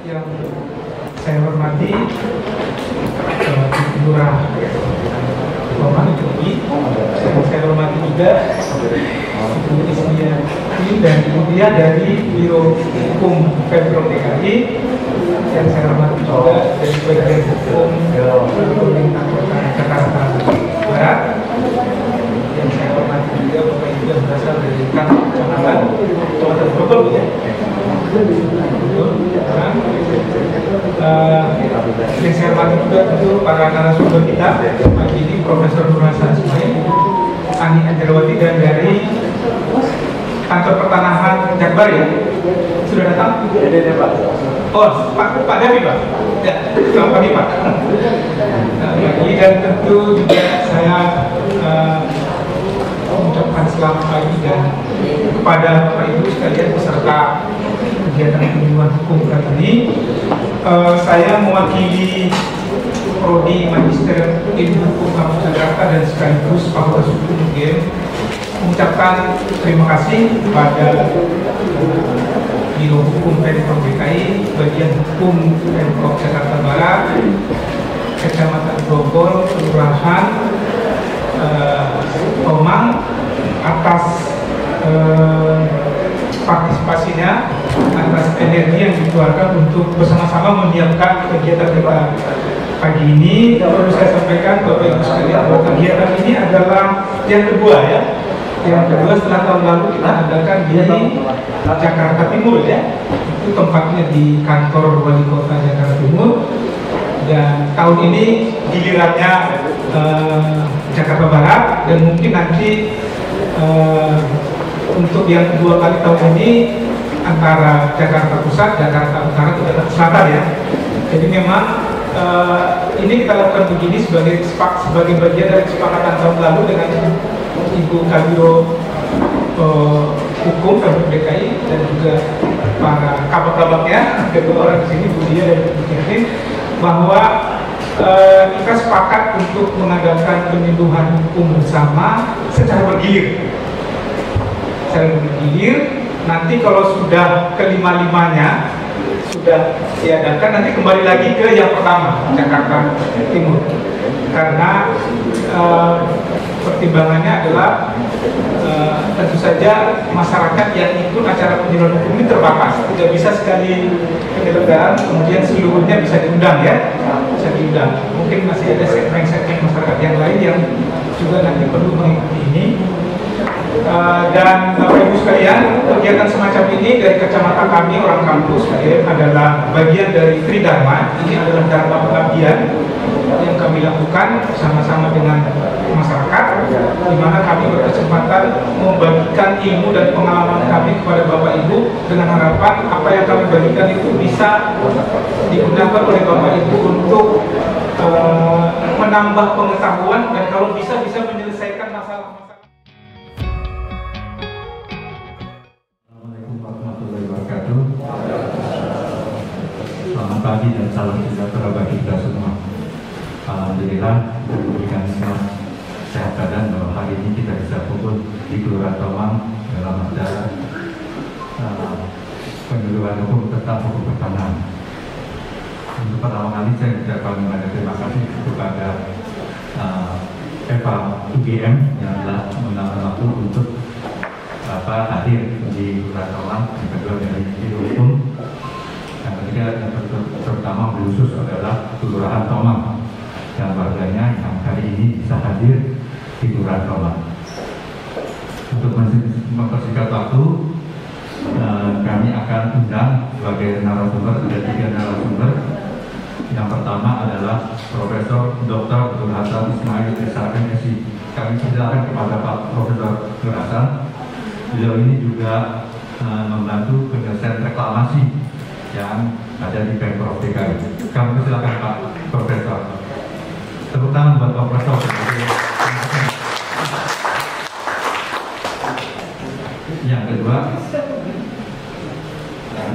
Yang saya hormati Lurah Tomang Jogi, saya hormati juga Ibu Ismia dan Ibu dari Biro Hukum Pemprov DKI, yang saya hormati juga dari bagian hukum pemerintah Kota Jakarta Barat, yang saya hormati juga Bapak Ibu yang berasal dari kantor kecamatan Kabupaten Bogor, ya. Yang saya hormati juga tentu para narasumber kita pagi ini, Profesor Nur Hasan Ismail, Ani Anjarwati, dan dari kantor pertanahan Jakbar, ya, sudah datang? Oh, Pak Devi, Pak. Ya, selamat pagi, Pak. Pagi, dan tentu juga saya mengucapkan selamat pagi dan kepada Bapak Ibu sekalian peserta kegiatan penyuluhan hukum kali ini. Saya mewakili Prodi Magister Ilmu Hukum Kampus Jakarta dan sekaligus Fakultas Hukum UGM mengucapkan terima kasih kepada Biro Hukum Pemprov DKI, Bagian Hukum Pemprov Jakarta Barat, Kecamatan Grogol, Kelurahan Tomang, atas partisipasinya, atas energi yang dikeluarkan untuk bersama-sama menyiapkan kegiatan kita pagi ini. Perlu saya sampaikan Bapak Ibu sekalian bahwa kegiatan ini adalah yang kedua, ya. Yang kedua setelah tahun lalu kita adakan di Jakarta Timur, ya. Itu tempatnya di kantor Wali Kota Jakarta Timur. Dan tahun ini gilirannya Jakarta Barat, dan mungkin nanti untuk yang kedua kali tahun ini antara Jakarta Pusat, Jakarta Utara, Jakarta Selatan, ya. Jadi memang ini kita lakukan begini sebagai bagian dari kesepakatan tahun lalu dengan Ibu Kabiro Hukum Pemprov DKI dan juga para kabak-kabaknya, kedua orang di sini, Bu Dia dan Bu Kevin, bahwa kita sepakat untuk mengadakan penyuluhan hukum bersama secara bergilir. Nanti kalau sudah kelima-limanya sudah diadakan, nanti kembali lagi ke yang pertama, Jakarta Timur, karena pertimbangannya adalah tentu saja masyarakat yang ikut acara penyuluhan hukum ini terbatas, tidak bisa sekali penyelenggaraan kemudian seluruhnya bisa diundang, ya, bisa diundang. Mungkin masih ada segmen-segmen masyarakat yang lain yang juga nanti perlu mengikuti ini. Dan Bapak Ibu sekalian, kegiatan semacam ini dari kacamata kami orang kampus KM adalah bagian dari Tridharma. Ini adalah dharma pengabdian yang kami lakukan bersama-sama dengan masyarakat, di mana kami berkesempatan membagikan ilmu dan pengalaman kami kepada Bapak Ibu dengan harapan apa yang kami bagikan itu bisa digunakan oleh Bapak Ibu untuk menambah pengetahuan dan kalau bisa menyelesaikan masalah-masalah. Selamat pagi dan salam sejahtera bagi kita semua. Alhamdulillah diberikan sehat badan bahwa hari ini kita bisa kumpul di Kelurahan Tomang dalam acara penyuluhan hukum tentang hukum pertanahan. Untuk pertama kali saya ucapkan banyak terima kasih kepada Eva UGM yang telah menawarkan waktu untuk hadir di Kelurahan Tomang. Yang kedua dari Biro Hukum. Yang ketiga yang terutama khusus adalah Kelurahan Tomang dan warganya yang hari ini bisa hadir di Kelurahan Tomang. Untuk mempersingkat waktu, kami akan undang sebagai narasumber, ada 3 narasumber. Yang pertama adalah Profesor Dr. Nur Hasan Ismail SHMSI. Kami persilakan kepada Pak Profesor Nur Hasan. Beliau ini juga membantu penyelesaian reklamasi yang ada di Pemprov DKI. Kami persilakan Pak Profesor. Tepuk tangan buat Pak Profesor. Yang kedua,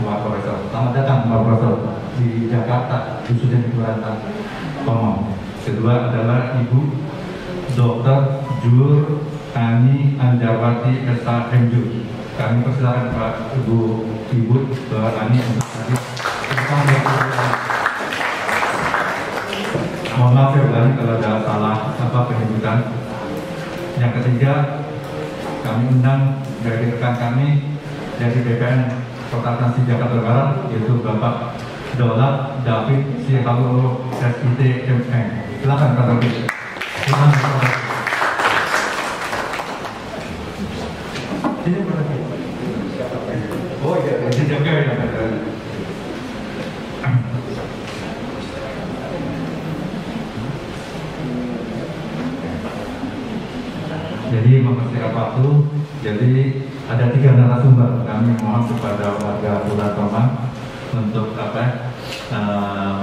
Pak Profesor. Selamat datang Pak Profesor di Jakarta, khususnya di Kelurahan Tomang. Kedua adalah Ibu Dr. Jur Ani Anjarwati SHMSI. Kami persilakan Pak Ibu Ani untuk hadir. Mohon maaf ya kalau ada salah penyebutan. Yang ketiga, kami undang dari rekan kami dari BPN Kota Transi Jakarta Barat, yaitu Bapak Daulat David Sihaluro SIT MM. Silakan Pak David. Ini berarti. Oh iya, ini jaga ya. Jadi mempersingkat waktu, jadi ada 3 narasumber. Kami mohon kepada warga Pulau Tomang untuk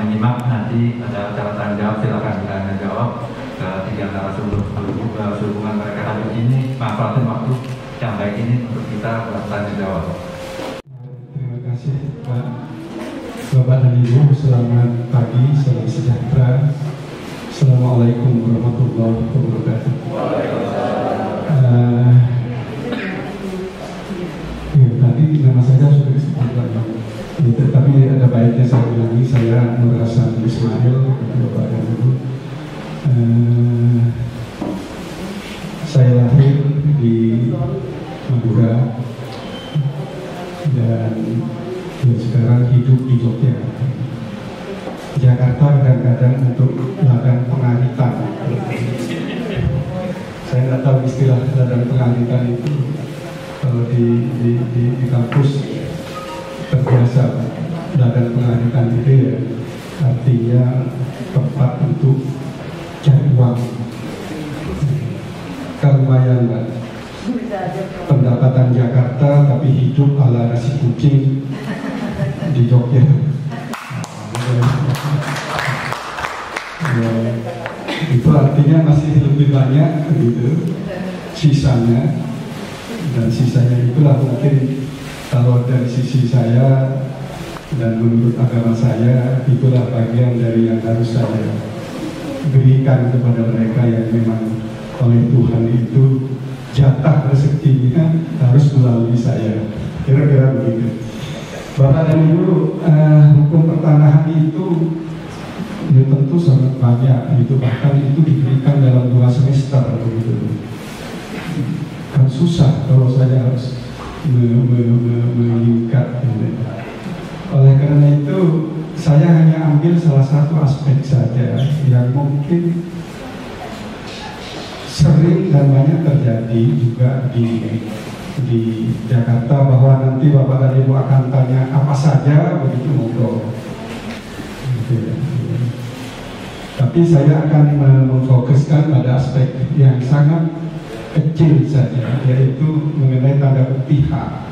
menyimak nanti ada acara tanya jawab. Silakan tanya jawab ke 3 narasumber sehubungan mereka hari ini. Manfaatin waktu yang baik ini untuk kita bertanya jawab. Terima kasih Pak. Bapak dan Ibu, selamat pagi, salam sejahtera. Assalamualaikum warahmatullahi wabarakatuh. Tadi nama saya sudah disebut lagi, tapi ada baiknya saya ulangi. Saya Nur Hasan Ismail, Bapak dan Ibu. Saya lahir di Madura dan sekarang hidup di Yogyakarta. Jakarta kadang-kadang untuk ladang pengaritan. Saya nggak tahu istilah ladang pengaritan itu kalau di kampus terbiasa ladang pengaritan itu ya artinya tempat untuk cari uang. Kan lumayan Mbak, pendapatan Jakarta tapi hidup ala nasi kucing di Jogja. Ya, itu artinya masih lebih banyak gitu sisanya, dan sisanya itulah mungkin kalau dari sisi saya dan menurut agama saya itulah bagian dari yang harus saya berikan kepada mereka yang memang oleh Tuhan itu jatah rezekinya harus melalui saya, kira-kira begitu. Bapak dan Ibu, hukum pertanahan itu ya tentu sangat banyak, itu bahkan itu diberikan dalam 2 semester begitu. Kan susah kalau saya harus meningkat. Oleh karena itu saya hanya ambil salah satu aspek saja yang mungkin sering dan banyak terjadi juga di Jakarta, bahwa nanti Bapak dan Ibu akan tanya apa saja begitu, monggo. Tapi saya akan memfokuskan pada aspek yang sangat kecil saja, yaitu mengenai tanda bukti hak.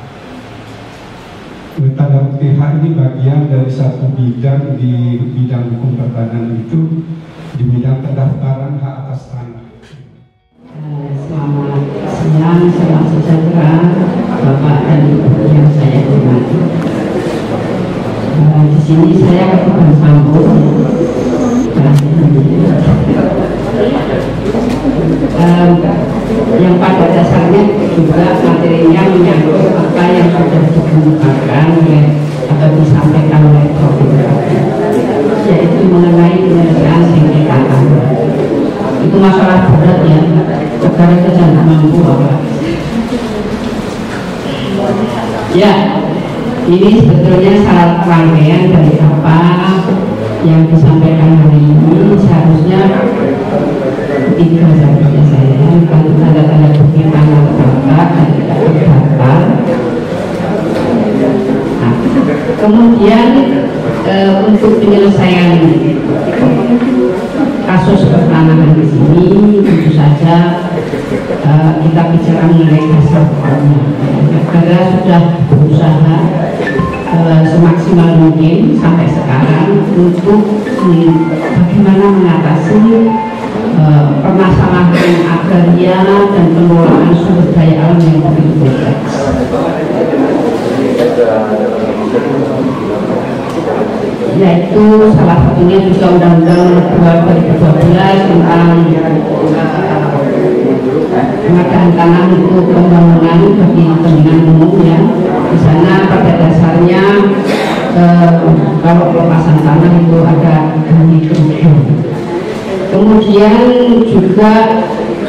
Tanda bukti hak ini bagian dari satu bidang di bidang hukum pertanahan, itu di bidang pendaftaran hak atas tanah. Selamat siang, salam sejahtera Bapak dan Ibu yang saya hormati. Di sini saya kebetulan sambung. Yang pada dasarnya juga materinya menyangkut apa yang sudah dikemukakan atau disampaikan oleh Prof. yaitu mengenai penyelesaian sengketa tanah. Itu masalah berat ya, negara itu tidak mampu Bapak. Ya, ini sebetulnya salah rangkaian dari apa yang disampaikan hari ini. Seharusnya 3 saja saya, kalau tanda-tanda bukti tanah terbatas dan tidak terdaftar. Nah, kemudian untuk penyelesaian kasus pertanahan di sini tentu saja kita bicara mengenai dasar hukumnya. Negara sudah berusaha semaksimal mungkin sampai sekarang untuk bagaimana mengatasi permasalahan agraria dan pengelolaan sumber daya alam yang begitu kompleks. Yaitu salah satunya juga Undang-Undang 2012 tentang pengadaan tanah untuk pembangunan bagi kepentingan umum ya. Di sana pada dasarnya kalau Kemudian juga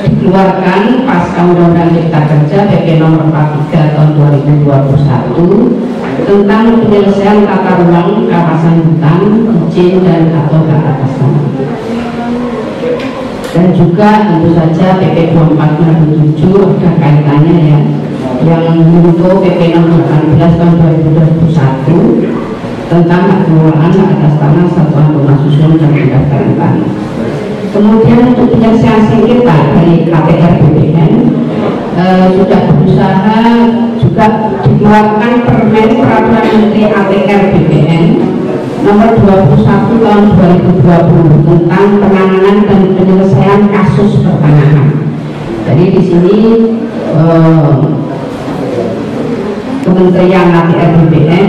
dikeluarkan pasca Undang-Undang Cipta Kerja PP Nomor 43 Tahun 2021 tentang penyelesaian tata ruang kawasan hutan, izin dan atau hak atas tanah. Dan juga tentu saja PP 24/2007 ada kaitannya ya, yang menyentuh PP Nomor 18 Tahun 2021 tentang hak pengelolaan hak atas tanah satuan rumah susun dan pendaftaran tanah. Kemudian untuk penyelesaian sengketa dari KPR BPN sudah berusaha juga dikeluarkan Permen Peraturan Menteri ATR BPN Nomor 21 Tahun 2020 tentang penanganan dan penyelesaian kasus pertanahan. Jadi di sini Kementerian ATR BPN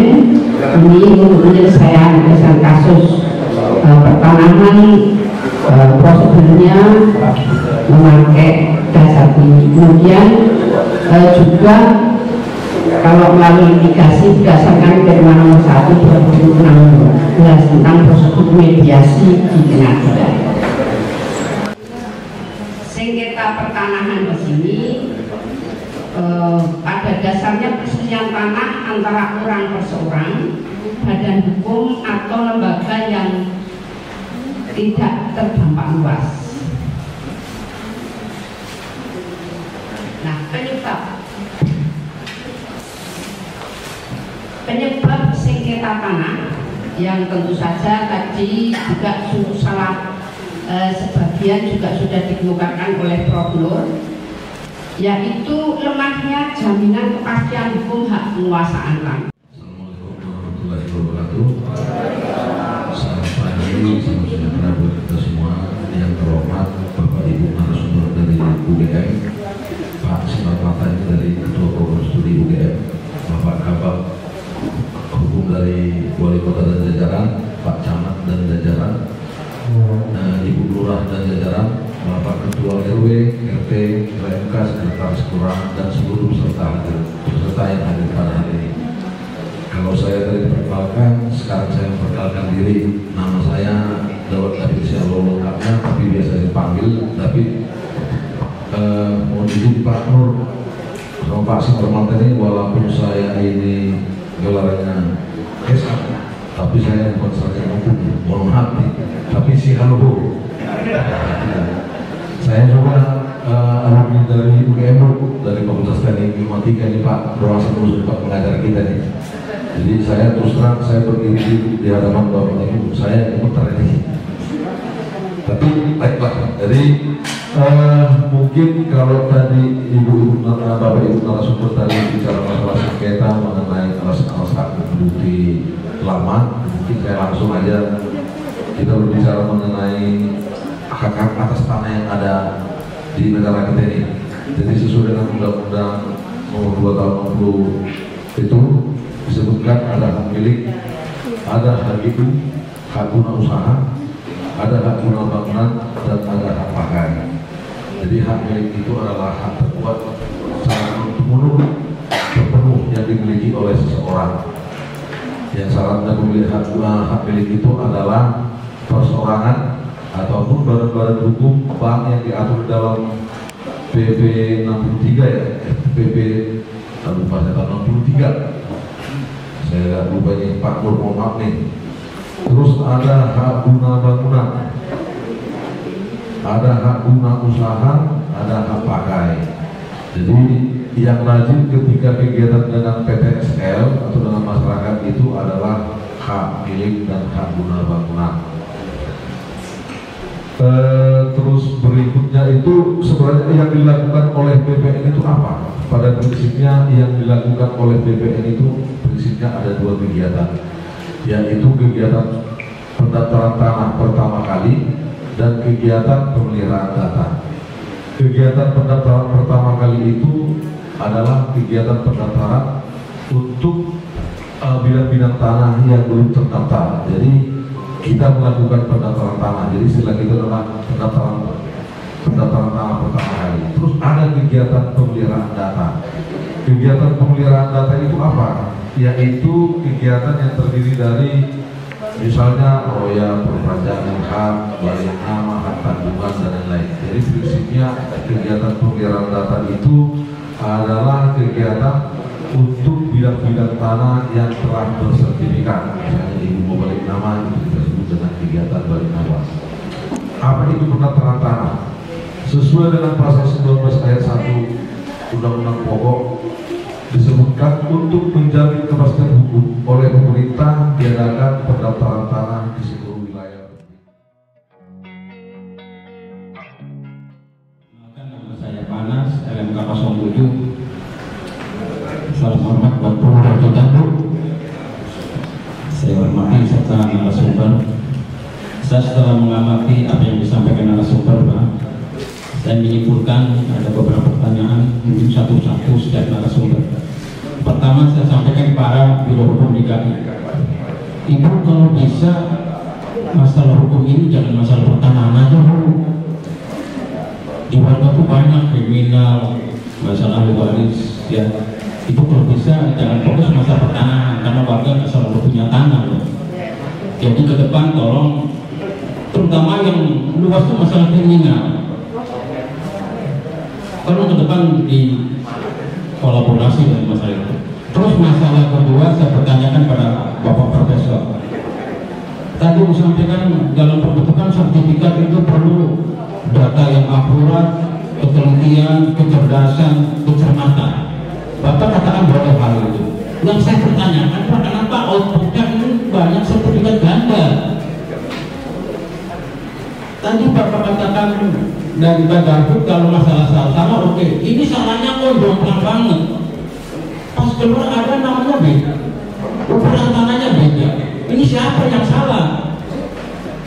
ini untuk penyelesaian kasus pertanahan, prosedurnya memakai dasar ini. Kemudian juga kalau melalui litigasi berdasarkan Permen Nomor 1 2016 tentang prosedur mediasi di pengadilan. Sengketa pertanahan di sini pada dasarnya perselisihan tanah antara orang perseorang, badan hukum atau lembaga yang tidak terdampak luas. Nah, penyebab sengketa tanah yang tentu saja tadi juga salah sebagian juga sudah dikemukakan oleh Prof. Nur, yaitu lemahnya jaminan kepastian hukum hak penguasaan tanah. Assalamualaikum warahmatullahi wabarakatuh. Selamat pagi, salam sejahtera buat kita semua. Yang terhormat Bapak Ibu narasumber dari UGM, Pak Sinar Matan dari Ketua Program Studi UGM, Bapak Kabak Hukum dari Wali Kota dan jajaran, Pak Camat dan jajaran, Ibu Lurah dan jajaran, Bapak Ketua RW, RT, RMK, Sekretaris Kelurahan dan seluruh peserta yang hadir pada hari ini. Kalau saya tadi diperkenalkan, sekarang saya memperkenalkan diri. Nama saya Dawud David Syarul lengkapnya, tapi biasa dipanggil David. Mohon izin Pak Nur sama Pak Sinar ini, walaupun saya ini gelarnya SA, tapi saya bukan sarjana hukum, mohon maaf nih, tapi si halo. Saya juga alumni dari UGM, dari Fakultas Teknik Informatika ini Pak, doakan terus Pak pengajar kita nih. Jadi saya terus terang saya berdiri di hadapan Bapak Ibu, saya muter ini. Tapi baiklah, jadi mungkin kalau tadi Bapak Ibu narasumber tadi bicara masalah sengketa mengenai alasan bukti lama, mungkin saya langsung aja kita berbicara mengenai hak atas tanah yang ada di negara kita ini. Jadi sesuai dengan Undang-Undang Nomor 2 Tahun 60 itu disebutkan ada hak milik, ada hak hidup, hak guna usaha, ada hak guna bangunan, dan ada hak pakai. Jadi hak milik itu adalah hak terkuat secara menurut terpenuh yang dimiliki oleh seseorang. Yang syaratnya memiliki hak milik itu adalah perseorangan ataupun badan-badan hukum bank yang diatur dalam PP 63 ya, PP lupa saya tahun 63. Saya lupa ini Pak Nur, mohon maaf nih. Terus ada hak guna bangunan, ada hak guna usaha, ada hak pakai. Jadi yang lazim ketika kegiatan dengan PTSL atau dengan masyarakat itu adalah hak milik dan hak guna bangunan. Terus berikutnya itu sebenarnya yang dilakukan oleh BPN itu apa? Pada prinsipnya yang dilakukan oleh BPN itu prinsipnya ada dua kegiatan, yaitu kegiatan pendaftaran tanah pertama kali dan kegiatan pemeliharaan data. Kegiatan pendaftaran pertama kali itu adalah kegiatan pendaftaran untuk bidang-bidang tanah yang belum terdaftar. Jadi kita melakukan pendaftaran tanah. Jadi istilah itu adalah pendaftaran tanah pertama kali. Terus ada kegiatan pemeliharaan data. Kegiatan pemeliharaan data itu apa? Yaitu kegiatan yang terdiri dari Misalnya roya, perpanjangan hak, balik nama, hak tanggungan dan lain-lain. Jadi prinsipnya kegiatan pemeliharaan data itu adalah kegiatan untuk bidang-bidang tanah yang telah bersertifikat. Misalnya ibu mau balik nama itu kita sebut dengan kegiatan balik nama. Apa itu penataran tanah? Sesuai dengan pasal 19 ayat 1 Undang-Undang Pokok disebutkan untuk menjamin kepastian hukum oleh pemerintah diadakan pendaftaran tanah di seluruh wilayah. Nama saya Panas, LMK 07. Salam hormat buat pengurusan kita, Bu. Saya hormati serta narasumber. Saya setelah mengamati apa yang disampaikan narasumber, Pak, saya menyimpulkan ada beberapa pertanyaan, mungkin satu-satu setiap narasumber. Pertama, saya sampaikan para biro hukum DKI. Ibu kalau bisa masalah hukum ini jangan masalah pertanahan aja, Bu. Di warga itu banyak kriminal, masalah waris, ya. Itu kalau bisa jangan fokus masalah pertanahan karena warga nggak selalu punya tanah, loh. Jadi ke depan tolong, terutama yang luas itu masalah kriminal. Tolong ke depan di kolaborasi dengan masalah itu. Terus masalah kedua saya pertanyakan pada Bapak Profesor. Tadi disampaikan dalam pembentukan sertifikat itu perlu data yang akurat, ketelitian, kecerdasan, kecermatan. Bapak katakan boleh hal itu. Yang saya pertanyakan, kenapa outputnya ini banyak sertifikat ganda? Tadi Bapak katakan dari Badarhut kalau masalah salah oke. Ini salahnya kok jomplang banget. Pas keluar ada namanya beda, ukuran tanahnya beda. Ini siapa yang salah?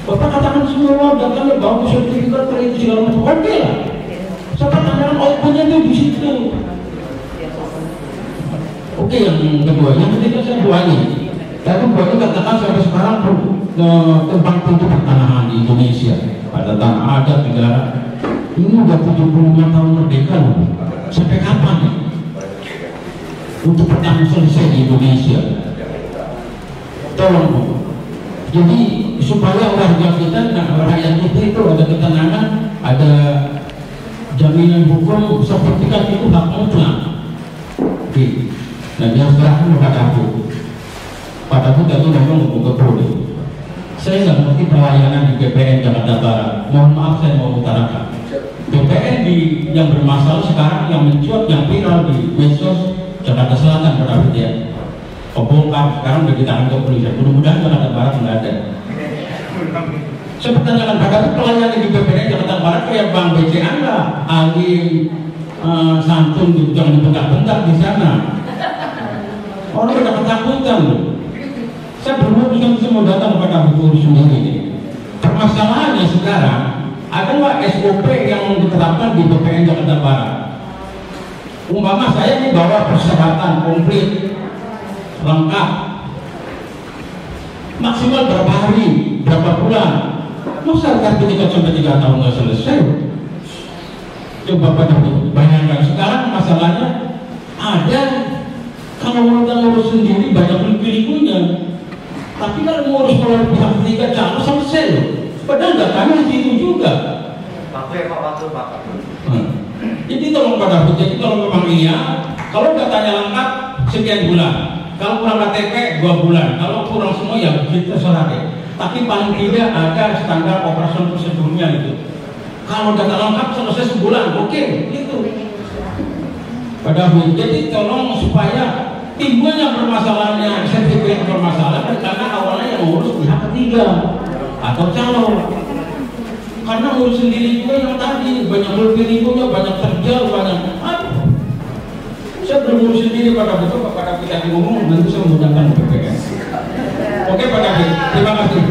Bapak katakan semua datanya bagus, sertifikat itu segala macam, oke lah. Saya pertanyakan outputnya itu di situ. Oke, yang kedua, yang ketiga saya buahnya. Tapi buahnya katakan sampai sekarang tentang pintu pertanahan di Indonesia. Ada tanah adat negara. Ini udah 75 tahun merdeka loh. Sampai kapan ya? Untuk pertanahan selesai di Indonesia. Tolong, Bu. Jadi supaya warga kita, rakyat kita itu ada ketenangan, ada jaminan hukum, sertifikat itu hak mutlak. Oke. Dan yang terakhir pada aku tadi ngomong ke Polri. Saya nggak mengerti pelayanan di BPN Jakarta Barat. Mohon maaf saya mau utarakan. BPN yang bermasalah sekarang yang mencuat, yang viral di medsos Jakarta Selatan pada ya. Kebongkar sekarang udah ditahan ke polisi. Mudah-mudahan Jakarta Barat nggak ada. Saya pertanyakan pada pelayanan di BPN Jakarta Barat kayak Bang BC Anda, Ali Santun gitu, jangan dibentak-bentak di sana. Orang udah ketakutan loh. Saya berhubungan semua datang kepada Ibu sendiri. Permasalahannya sekarang ada nggak SOP yang diterapkan di BPN Jakarta Barat? Umpama saya ini bawa persyaratan komplit, lengkap, maksimal berapa hari, berapa bulan? Masa sertifikat sampai 3 tahun nggak selesai? Coba pada bayangkan sekarang masalahnya ada. Kalau kita ngurus sendiri banyak likunya, tapi kalau ngurus oleh pihak ketiga jangan selesai loh. Padahal datanya di situ juga. Pak. Jadi tolong pada jadi kalau memang iya, kalau datanya lengkap sekian bulan, kalau kurang KTP 2 bulan, kalau kurang semua ya kita terserah deh. Tapi paling tidak ada standar operasi prosedurnya itu. Kalau data lengkap selesai sebulan, oke, gitu. Padahal jadi tolong supaya timbulnya permasalahannya sertifikat permasalahan karena awalnya yang ngurus pihak ketiga atau calon. Karena ngurus sendiri juga yang tadi banyak berpilihnya, banyak kerja, banyak apa. Saya belum ngurus sendiri pada betul pada kita ngomong nanti saya menggunakan BPN. Oke Pak David, terima kasih.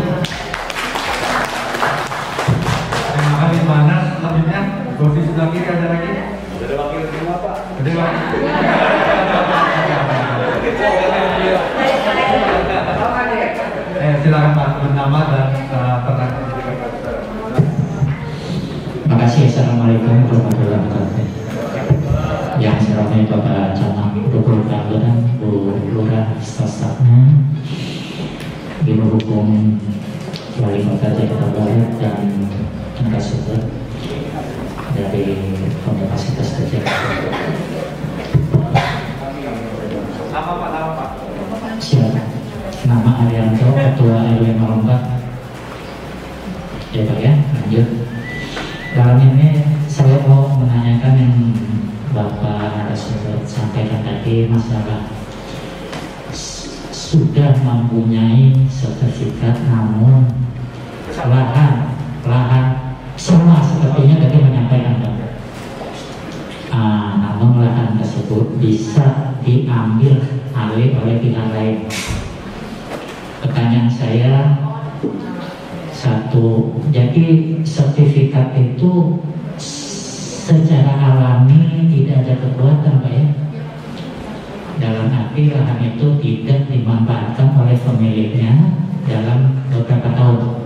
Terima kasih Panas. Selanjutnya posisi sebelah kiri ada lagi. Ada wakil kedua Pak. Kedua. Silakan Pak, bernama dan terang. Terima kasih. Assalamualaikum warahmatullahi wabarakatuh. Yang saya hormati Bapak Camat Dukul Kabupaten, Bu Lurah, staf-stafnya, Biro Hukum Wali Kota Jakarta Barat dan narasumber dari Universitas Gadjah Mada. Nama Pak? Silakan. Nama Arianto, Ketua RW 04. Ya Pak ya, lanjut. Dalam ini saya mau menanyakan yang Bapak narasumber sampaikan tadi, masalah sudah mempunyai sertifikat namun lahan semua sepertinya tadi menyampaikan Bapak. Namun lahan tersebut bisa diambil alih oleh pihak lain. Pertanyaan saya satu, jadi sertifikat itu secara alami tidak ada kekuatan Pak ya? Dalam arti lahan itu tidak dimanfaatkan oleh pemiliknya dalam beberapa tahun.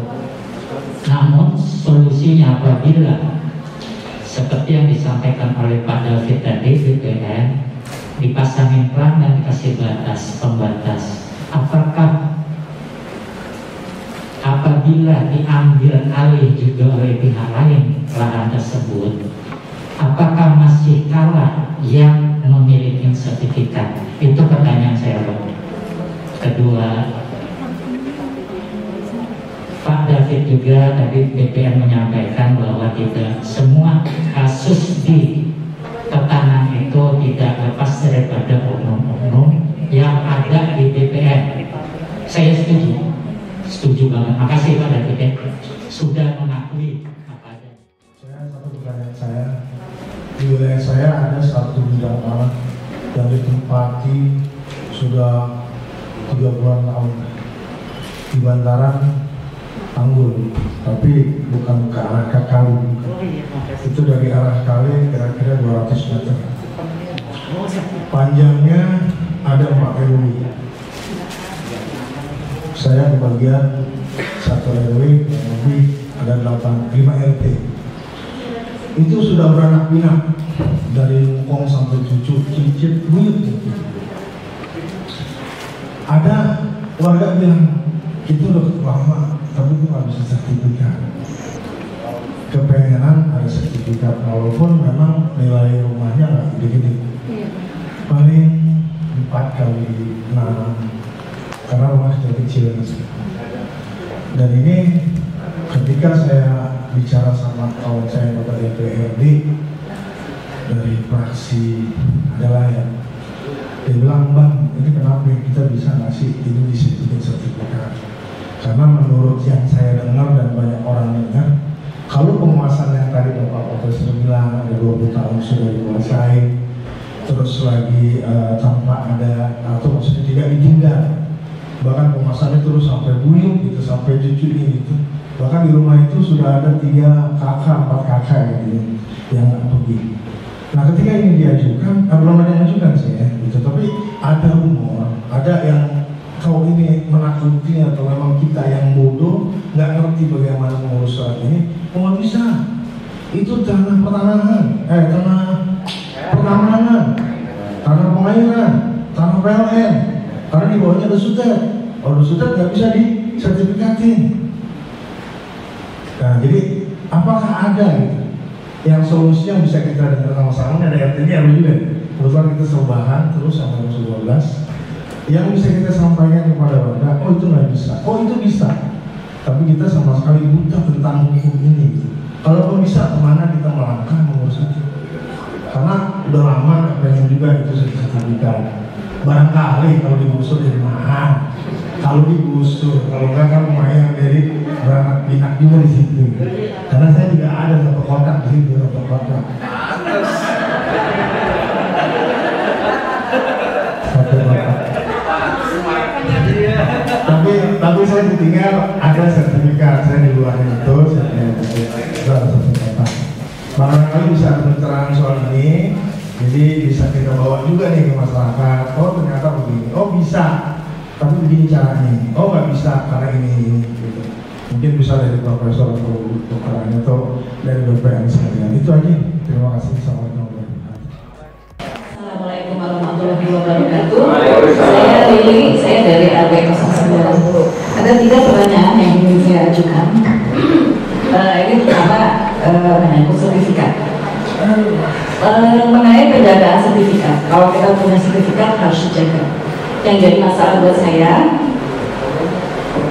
Namun solusinya apabila seperti yang disampaikan oleh Pak David tadi, BPN dipasangin pelang dan dikasih batas pembatas, apakah apabila diambil alih juga oleh pihak lain lahan tersebut, apakah masih kalah yang memiliki sertifikat? Itu pertanyaan saya Pak. Kedua, Pak David juga tadi BPN menyampaikan bahwa tidak semua kasus di tatanan itu tidak lepas daripada oknum-oknum yang ada di BPN. Saya setuju banget. Makasih Pak David sudah mengakui apa ada. Satu pertanyaan saya, di wilayah saya ada satu bidang tanah yang ditempati sudah 3 bulan tahun di bantaran Tanggul, tapi bukan ke arah Kali. Itu dari arah Kali kira-kira 200 meter. Panjangnya ada 4 RW. Saya di bagian 1 RW, yang lebih ada 5 RT. Itu sudah beranak pinak dari Lungkong sampai cucu, cicit, buyut. Ada warga bilang itu udah lama, tapi itu nggak bisa sertifikat. Kepengenan ada sertifikat, walaupun memang nilai rumahnya nggak gede-gede, paling 4 kali 6, karena rumah kecil. Dan ini ketika saya bicara sama kawan saya Bapak DPRD dari fraksi adalah ya, dia bilang, Bang, ini kenapa kita bisa ngasih ini bikin sertifikat? Karena menurut yang saya dengar dan banyak orang dengar, kalau penguasaan yang tadi Bapak Profesor bilang ada 20 tahun sudah dikuasai, terus lagi tanpa ada, atau maksudnya tidak ditinggal, bahkan penguasaannya terus sampai buyut gitu, sampai cucunya gitu. Bahkan di rumah itu sudah ada 3 kakak, 4 kakak gitu yang pergi. Nah ketika ini diajukan, belum ada yang ajukan sih ya, gitu. Tapi ada rumor, ada yang kalau ini menakuti atau memang kita yang bodoh nggak ngerti bagaimana mengurus surat ini, nggak bisa. Itu tanah pertanahan, tanah pertamanan, tanah pengairan, tanah PLN, karena di bawahnya ada sutet. Kalau ada sutet nggak bisa disertifikatin. Nah jadi apakah ada gitu yang solusinya bisa kita dengar sama-sama? Ada RT-nya juga. Kebetulan kita sebahan terus sampai 12 yang bisa kita sampaikan kepada warga. Oh itu nggak bisa, oh itu bisa, tapi kita sama sekali buta tentang hukum ini. Kalau belum bisa, kemana kita melangkah mengurus itu? Karena udah lama pengen juga itu sertifikat. Barangkali kalau digusur jadi mahal. Kalau digusur, kalau enggak kan lumayan dari beranak pinak juga di situ. Karena saya juga ada satu kotak di situ, satu kotak. Tapi saya ditinggal ada sertifikat, saya di luar itu, saya sertifikat. Barangkali bisa pencerahan soal ini, jadi bisa kita bawa juga nih ke masyarakat. Oh ternyata begini, oh bisa, tapi begini caranya. Oh nggak bisa karena ini gitu. Mungkin bisa dari profesor atau dokter atau dari BPN sekalian. Itu aja. Terima kasih. Assalamualaikum warahmatullahi wabarakatuh. Saya Lili, saya dari RW 09 Ada 3 pertanyaan yang ingin saya ajukan. Ini pertama menyangkut sertifikat. Mengenai penjagaan sertifikat, kalau kita punya sertifikat harus dijaga. Yang jadi masalah buat saya,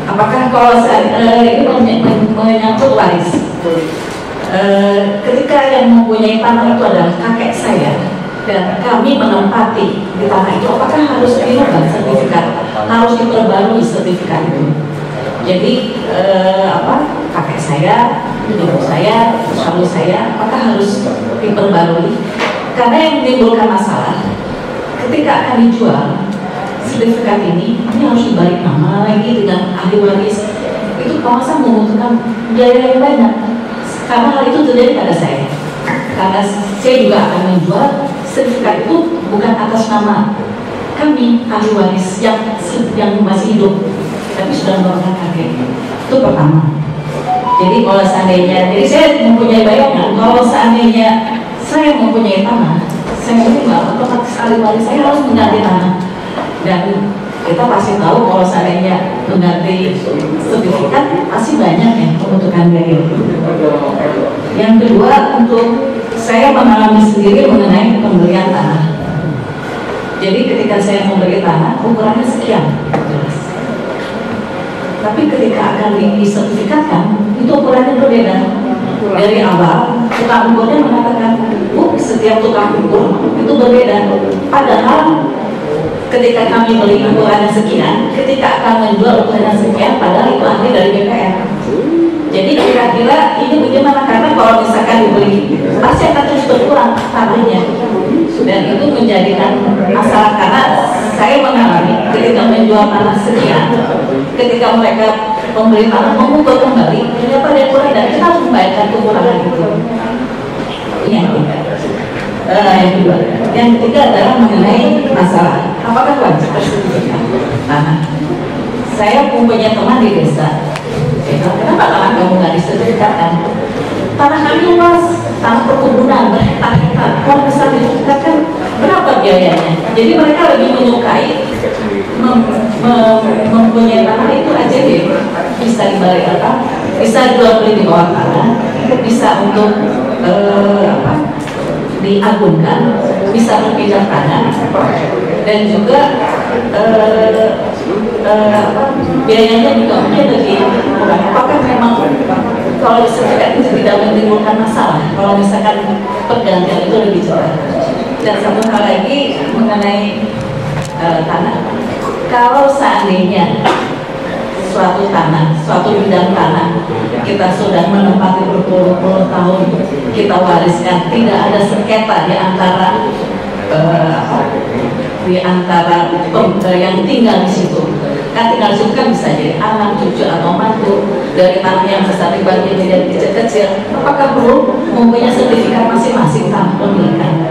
apakah kalau ini menyangkut waris, ketika yang mempunyai tanah itu adalah kakek saya dan kami menempati di tanah itu, apakah harus diubah sertifikat, harus diperbarui sertifikat itu? Jadi kakek saya, ibu saya, suami saya, apakah harus diperbarui? Karena yang menimbulkan masalah ketika akan dijual sertifikat ini harus dibalik nama lagi dengan ahli waris. Itu kawasan membutuhkan biaya yang banyak. Karena hal itu terjadi pada saya. Karena saya juga akan menjual sertifikat itu bukan atas nama kami ahli waris yang masih hidup, tapi sudah merupakan kakek. Itu pertama. Jadi kalau seandainya, jadi saya mempunyai bayangan kalau seandainya saya mempunyai tanah, saya menjual otomatis ahli waris saya harus mengganti tanah. Dan kita pasti tahu kalau seandainya mengganti sertifikat pasti banyak yang membutuhkan biaya. Yang kedua, untuk saya mengalami sendiri mengenai pembelian tanah. Jadi ketika saya membeli tanah ukurannya sekian, jelas. Tapi ketika akan disertifikatkan itu ukurannya berbeda. Dari awal tukang ukurnya mengatakan, setiap tukang ukur itu berbeda. Padahal ketika kami beli ukurannya sekian, ketika akan menjual ukurannya sekian, padahal itu ahli dari BPN. Jadi kira-kira ini bagaimana? Karena kalau misalkan dibeli, pasti akan terus berkurang tanahnya. Dan itu menjadikan masalah karena saya mengalami ketika menjual tanah sekian, ketika mereka pembeli tanah mengukur kembali, ternyata ada kurang dan kita harus membayarkan kekurangan itu. Ini yang ketiga. Yang kedua, yang ketiga adalah mengenai masalah apakah wajib sertifikat tanah. Saya punya teman di desa. Kenapa tanah kamu nggak disertifikatkan? Tanah kami luas, tanah perkebunan berhektar-hektar. Kalau bisa disertifikatkan, berapa biayanya? Jadi mereka lebih menyukai mempunyai tanah itu aja deh. Bisa dibalik bisa jual beli di bawah tanah, bisa untuk diagunkan, bisa berpindah tanah, dan juga biayanya juga mungkin lebih murah. Apakah memang kalau sertifikat itu tidak menimbulkan masalah kalau misalkan pergantian itu lebih cepat? Dan satu hal lagi mengenai tanah, kalau seandainya suatu tanah, suatu bidang tanah kita sudah menempati berpuluh-puluh tahun, kita wariskan, tidak ada sengketa di antara yang tinggal di situ. Kan tinggal di situ kan bisa jadi anak, cucu atau mantu dari tanah yang besar dibagi menjadi kecil-kecil. Apakah perlu mempunyai sertifikat masing-masing tanah pemilikan?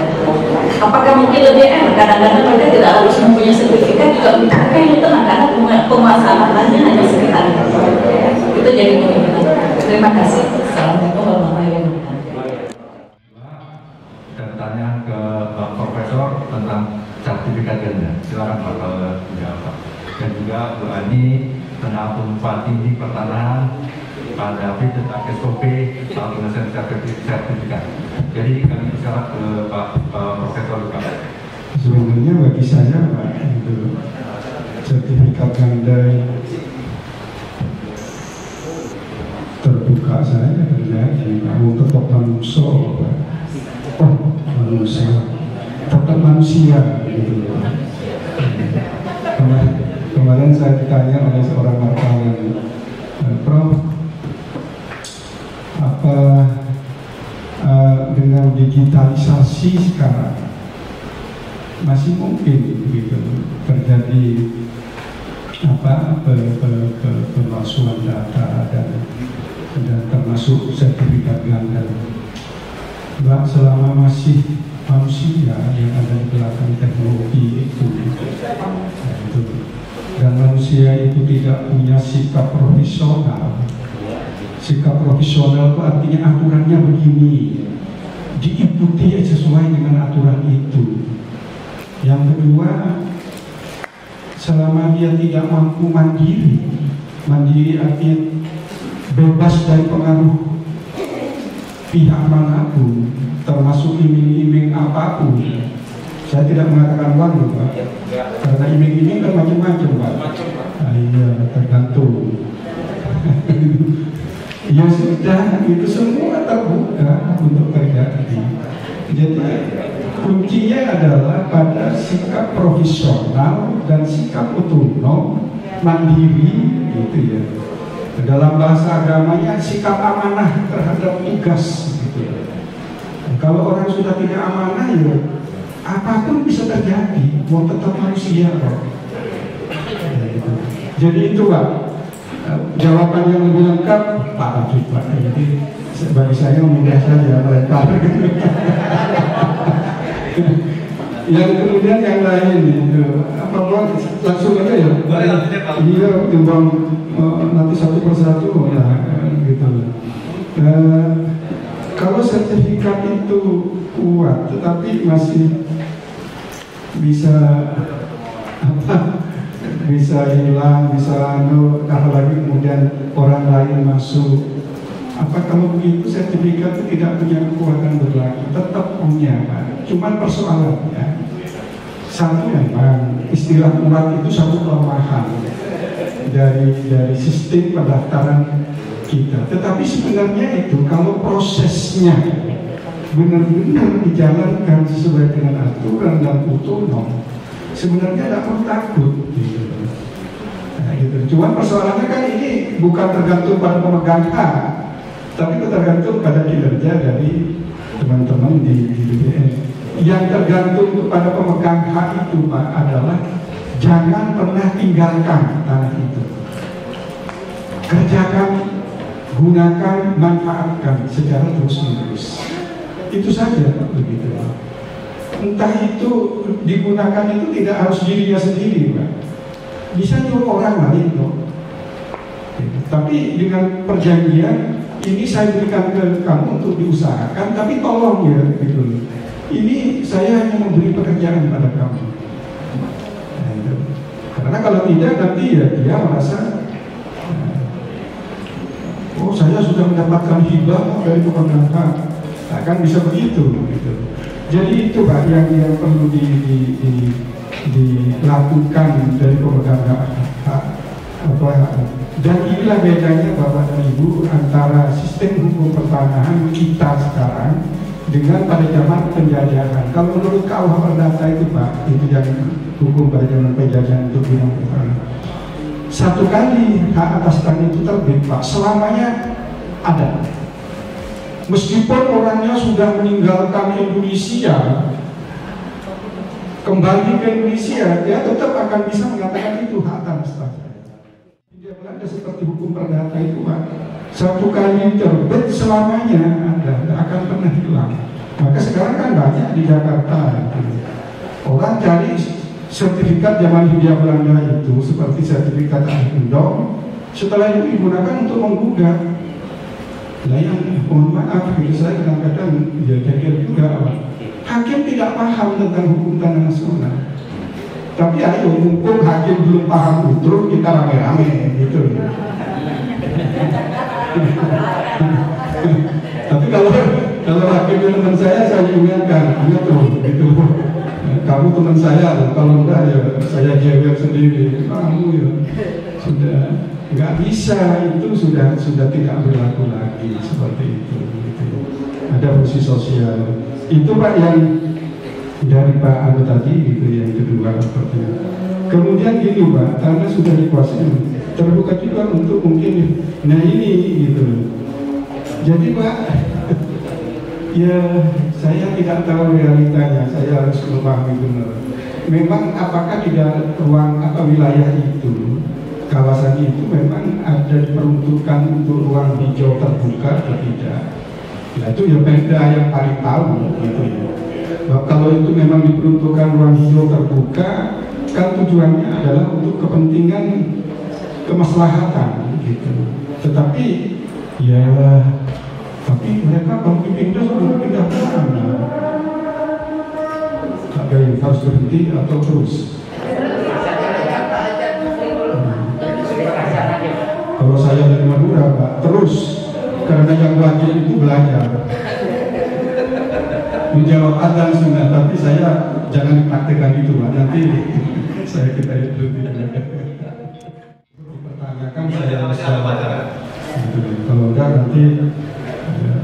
Apakah mungkin lebih enak? Kadang-kadang mereka tidak harus mempunyai sertifikat juga mereka yang tenang karena penguasaan tanahnya hanya sekitar itu jadi pemilikan. Terima kasih. Assalamualaikum warahmatullahi wabarakatuh. Dan tanya ke Profesor tentang sertifikat ganda. Silakan Pak kalau menjawab. Dan juga Bu Ani tentang Bupati Tinggi Pertanahan, Pak David tentang SOP soal penyelesaian sertifikat. Jadi kami bicara ke Pak Profesor Lukas. Sebenarnya bagi saya Pak, itu sertifikat ganda terbuka saja terjadi. Namun tetap manusia, tetap manusia gitu. Kemarin saya ditanya oleh seorang wartawan, Prof, apa dengan digitalisasi sekarang masih mungkin gitu terjadi pemalsuan data dan termasuk sertifikat ganda? Mbak, selama masih manusia yang ada di belakang teknologi itu, dan manusia itu tidak punya sikap profesional. Sikap profesional itu artinya aturannya begini, diikuti sesuai dengan aturan itu. Yang kedua, selama dia tidak mampu mandiri artinya bebas dari pengaruh pihak manapun, termasuk iming-iming apapun. Saya tidak mengatakan uang loh Pak, karena iming-iming kan macam-macam Pak. Iya, tergantung. Ya sudah, itu semua terbuka untuk terjadi. Jadi kuncinya adalah pada sikap profesional dan sikap otonom, mandiri, gitu ya. Dalam bahasa agamanya sikap amanah terhadap tugas. Gitu. Kalau orang sudah tidak amanah, ya apapun bisa terjadi, mau tetap manusia kok. Jadi itu Pak, jawaban yang lebih lengkap Pak Ajud Pak. Jadi bagi saya mudah saja melempar. Yang kemudian yang lain itu apa langsung aja ya? Iya, timbang nanti satu persatu ya gitu. Kalau sertifikat itu kuat, tetapi masih bisa bisa hilang, bisa apalagi kemudian orang lain masuk. Apa kalau begitu sertifikat itu tidak punya kekuatan berlaku? Tetap punya Pak. Cuman persoalannya satu memang istilah kuat itu satu kelemahan dari sistem pendaftaran kita. Tetapi sebenarnya itu kalau prosesnya benar-benar dijalankan sesuai dengan aturan dan otonom, sebenarnya tidak perlu takut. Gitu. Nah, gitu. Cuman persoalannya kan ini bukan tergantung pada pemegang hak, tapi tergantung pada kinerja dari teman-teman di BPN. Yang tergantung kepada pemegang hak itu Pak adalah jangan pernah tinggalkan tanah itu. Kerjakan, gunakan, manfaatkan secara terus-menerus. Itu saja begitu. Entah itu digunakan itu tidak harus dirinya sendiri Pak. Bisa nyuruh orang lain kok. Tapi dengan perjanjian ini saya berikan ke kamu untuk diusahakan, tapi tolong ya gitu. Ini saya hanya memberi pekerjaan pada kamu. Karena kalau tidak nanti ya dia merasa oh saya sudah mendapatkan hibah dari pemegang hak. Nah, kan bisa begitu gitu. Jadi itu Pak yang perlu dilakukan dari pemegang hak. Dan inilah bedanya Bapak dan Ibu antara sistem hukum pertanahan kita sekarang dengan pada zaman penjajahan. Kalau menurut KUH Perdata itu Pak, itu yang hukum pada zaman penjajahan untuk bidang pertanahan. Satu kali hak atas tanah itu terbit Pak, selamanya ada. Meskipun orangnya sudah meninggalkan Indonesia, kembali ke Indonesia, dia tetap akan bisa mengatakan itu hak atas tanah. Dia Belanda seperti hukum perdata itu Pak, satu kali terbit selamanya ada, tidak akan pernah hilang. Maka sekarang kan banyak di Jakarta orang cari sertifikat zaman Hindia Belanda itu seperti sertifikat Indong, setelah itu digunakan untuk menggugat. Nah yang mohon maaf gitu, saya kadang-kadang ya jadian juga hakim tidak paham tentang hukum tanah nasional. Tapi ayo mumpung hakim belum paham utuh, kita rame-rame gitu. Tapi kalau hakim teman saya ingatkan, ingat tuh gitu. Kamu teman saya, kalau enggak ya saya jewer sendiri. Kamu ya sudah nggak bisa, itu sudah tidak berlaku lagi seperti itu. Gitu. Ada fungsi sosial. Itu Pak yang dari Pak Anu tadi gitu, yang kedua seperti itu. Kemudian gini Pak, tanah sudah dikuasai, terbuka juga untuk mungkin, nah ini gitu. Jadi Pak, ya saya tidak tahu realitanya, saya harus memahami benar. Memang apakah di dalam ruang wilayah itu, kawasan itu memang ada diperuntukkan untuk ruang hijau terbuka atau tidak? Nah itu ya Pemda yang paling tahu gitu ya. Kalau itu memang diperuntukkan ruang hijau terbuka, kan tujuannya adalah untuk kepentingan kemaslahatan gitu. Tetapi ya, tapi mereka kalau dipindah sudah pindah kemana? Harus berhenti atau terus? udah Pak, terus karena yang wajib itu belajar menjawab adzan sunnah, tapi saya jangan dipraktekkan itu Pak, nanti saya kita itu dipertanyakan saya harus jawab gitu. Kalau enggak nanti ya,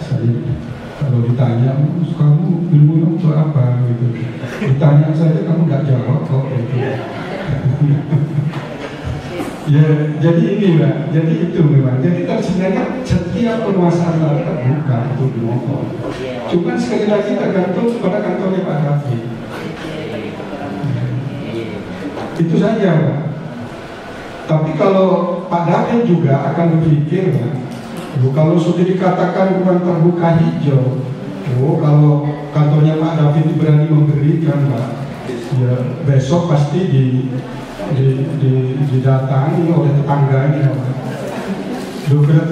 saya kalau ditanya kamu ilmu untuk apa gitu, ditanya saja kamu nggak jawab kok gitu. Ya, jadi ini Mbak, jadi itu memang. Jadi kan sebenarnya setiap penguasaan terbuka untuk dimohon. Cuman sekali lagi tergantung pada kantornya Pak David. Itu saja Pak. Tapi kalau Pak David juga akan berpikir, kalau sudah dikatakan ruang terbuka hijau, kalau kantornya Pak David berani memberikan Pak, ya besok pasti didatangi oleh tetangganya.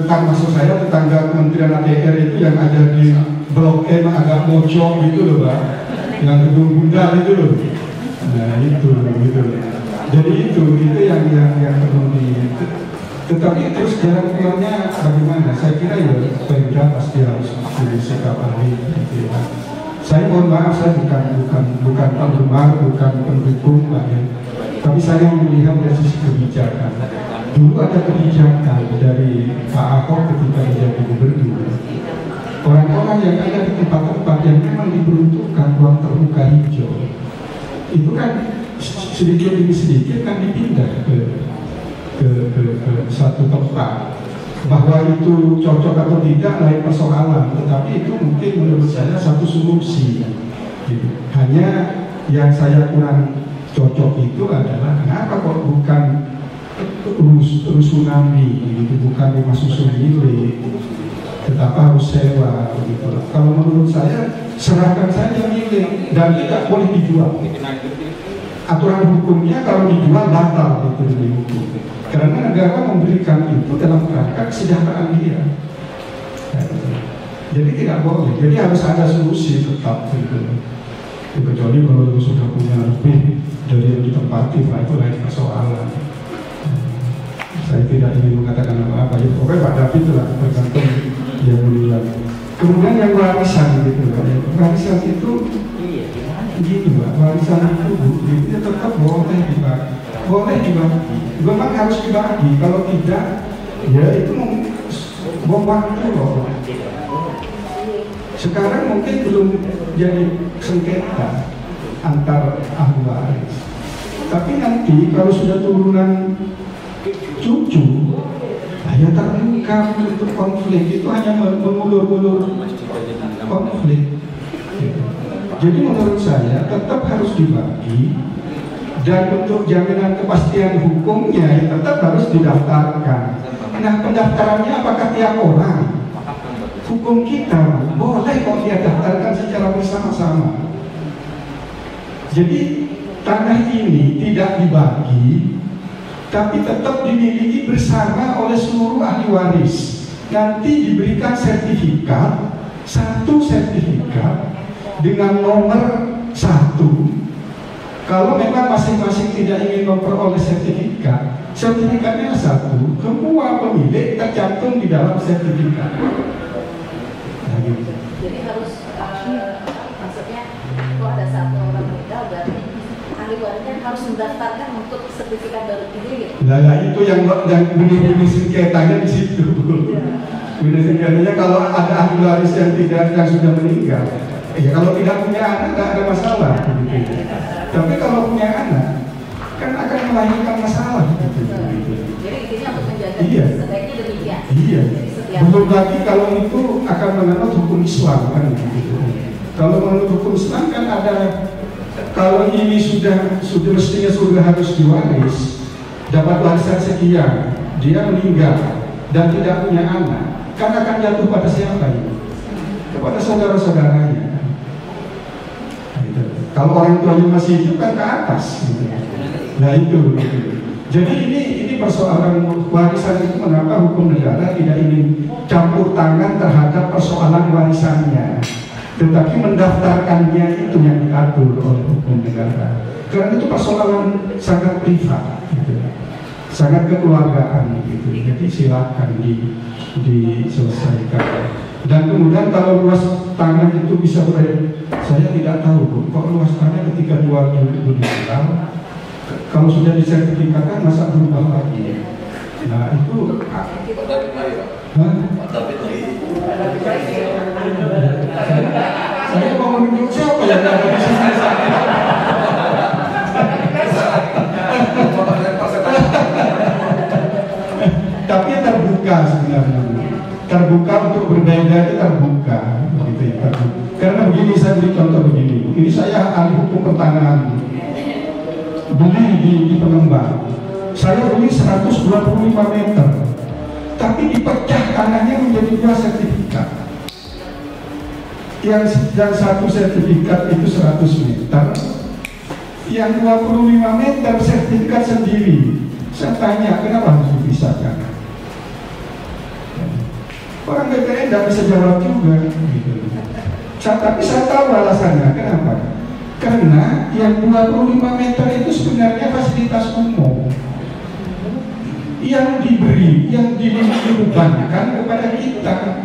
Maksud saya tetangga Kementerian ATR itu yang ada di Blok M agak mocok gitu loh Pak, yang gedung bundar itu loh. Nah itu gitu. Jadi itu yang perlu tetapi terus jalan keluarnya bagaimana? Saya kira ya Pemda pasti harus bersikap ahli gitu ya. Saya mohon maaf, saya bukan penggemar, bukan pendukung Pak ya. Tapi saya melihat dari sisi kebijakan. Dulu ada kebijakan dari Pak Ahok ketika menjadi gubernur. Orang-orang yang ada di tempat-tempat yang memang diperuntukkan ruang terbuka hijau, itu kan sedikit demi sedikit kan dipindah ke satu tempat. Bahwa itu cocok atau tidak lain persoalan, tetapi itu mungkin menurut saya satu solusi. Gitu. Hanya yang saya kurang cocok itu adalah kenapa kok bukan rusunami gitu, bukan rumah susun milik, tetapi harus sewa gitu. Kalau menurut saya serahkan saja milik dan tidak boleh dijual. Aturan hukumnya kalau dijual batal itu di hukum, karena negara memberikan itu dalam rangka kesejahteraan dia. Jadi tidak boleh. Jadi harus ada solusi tetap gitu. Kecuali kalau sudah punya lebih dari yang ditempati, itu lain persoalan. Saya tidak ingin mengatakan apa-apa. Ya, pokoknya Pak David telah tergantung yang menilai. Kemudian yang warisan gitu, warisan itu gini Pak, warisan itu tetap boleh dibagi, boleh dibagi. Memang harus dibagi. Kalau tidak, ya itu bom waktu loh. Sekarang mungkin belum jadi sengketa antar ahli waris. Tapi nanti kalau sudah turunan cucu, ya terbuka untuk konflik, itu hanya mengulur-ulur konflik. Jadi menurut saya tetap harus dibagi, dan untuk jaminan kepastian hukumnya ya tetap harus didaftarkan. Nah pendaftarannya apakah tiap orang? Hukum kita boleh kok dia daftarkan secara bersama-sama. Jadi tanah ini tidak dibagi, tapi tetap dimiliki bersama oleh seluruh ahli waris. Nanti diberikan sertifikat, satu sertifikat dengan nomor 1. Kalau memang masing-masing tidak ingin memperoleh sertifikat, sertifikatnya 1, semua pemilik tercantum di dalam sertifikat. Nah, gitu. Jadi harus maksudnya kalau ada satu orang meninggal berarti ahli warisnya harus mendaftarkan untuk sertifikat baru ini gitu. Nah itu yang benar-benar sengketanya di situ. Benar sengketanya kalau ada ahli waris yang sudah meninggal. Ya kalau tidak punya anak nggak ada masalah. Gitu. Tapi kalau punya anak kan akan melahirkan masalah. Gitu. Jadi intinya untuk menjaga sebaiknya demikian. Iya. Belum lagi kalau itu akan menganut hukum Islam kan. Gitu. Kalau menurut hukum Islam kan ada, kalau ini sudah mestinya sudah harus diwaris, dapat warisan sekian, dia meninggal dan tidak punya anak, kan akan jatuh pada siapa ini? Kepada saudara-saudaranya. Kalau orang tuanya masih hidup kan ke atas. Gitu. Nah itu. Gitu. Jadi ini persoalan warisan itu mengapa hukum negara tidak ingin campur tangan terhadap persoalan warisannya, tetapi mendaftarkannya itu yang diatur oleh hukum negara. Karena itu persoalan sangat privat. Gitu. sangat kekeluargaan gitu. Jadi silakan diselesaikan. Dan kemudian kalau luas tanah itu bisa saya tidak tahu Bu, kok luas tanah ketika 2 unit itu dijual, kalau sudah disertifikatkan masa berubah lagi. Nah itu saya mau menunjuk siapa yang ada di sini. Tapi terbuka sebenarnya, terbuka untuk berbeda itu terbuka, gitu ya. Karena begini, saya beri contoh begini. Ini saya ahli hukum pertanahan, beli di Pengembang. Saya beli 125 meter, tapi dipecah tanahnya menjadi 2 sertifikat. Yang satu sertifikat itu 100 meter, yang 25 meter sertifikat sendiri. Saya tanya, kenapa harus dipisahkan? Orang BPN tidak bisa jawab juga gitu. Tapi saya tahu alasannya, kenapa? Karena yang 25 meter itu sebenarnya fasilitas umum yang diberi, yang dibebankan kepada kita.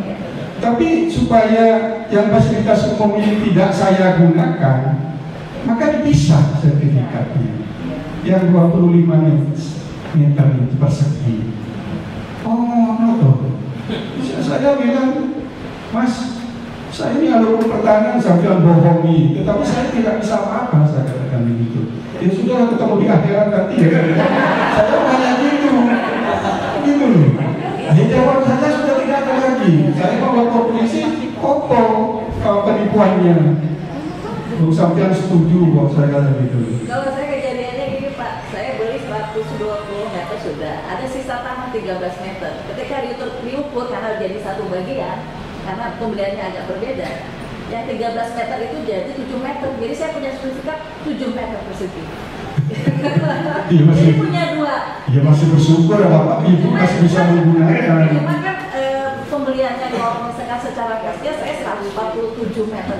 Tapi supaya yang fasilitas umum ini tidak saya gunakan, maka dipisah sertifikatnya. Yang 25 meter itu persegi. Oh, no. Saya bilang, Mas, saya ini ahli hukum pertanian sambil bohongi, tetapi saya tidak bisa apa-apa, saya katakan begitu. Ya sudah, ketemu di akhirat nanti ya. Saya hanya gitu loh. Jawab saja sudah tidak ada lagi. Saya mau lapor polisi, kotor penipuannya. Sampai setuju kok saya kata gitu. Kalau saya kejadiannya gini Pak, saya beli 120 meter sudah, ada sisa tanah 13 meter. Ketika diukur karena jadi satu bagian, karena pembeliannya agak berbeda, yang 13 meter itu jadi 7 meter. Jadi saya punya sertifikat 7 meter persegi. Jadi punya 2. Ya masih bersyukur ya Bapak Ibu masih bisa menggunakan. Cuma kan pembeliannya kalau misalkan secara gasnya saya 147 meter.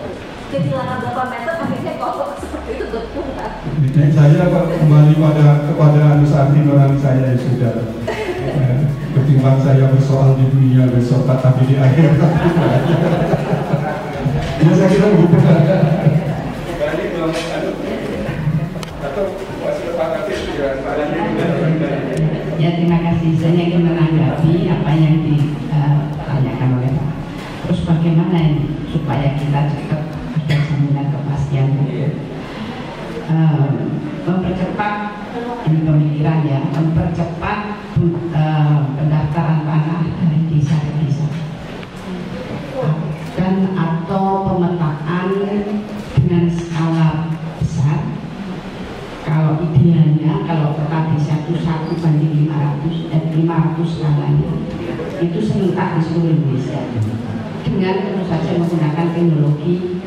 Kehilangan berapa meter akhirnya kotor seperti itu berkurang. Saya kembali kepada Anusarti orang saya yang sudah ketimbang saya bersoal di dunia besok tapi di akhir. Ya saya kira begitu. Ya terima kasih. Saya ingin menanggapi apa yang ditanyakan oleh Pak. Terus bagaimana ini supaya kita cepat ada jaminan kepastian hukum? Mempercepat ini pemikiran ya, mempercepat pendaftaran tanah dari desa ke desa dan atau pemetaan dengan skala besar. Kalau idealnya kalau peta desa itu 1:500 skalanya itu serentak di seluruh Indonesia dengan tentu saja menggunakan teknologi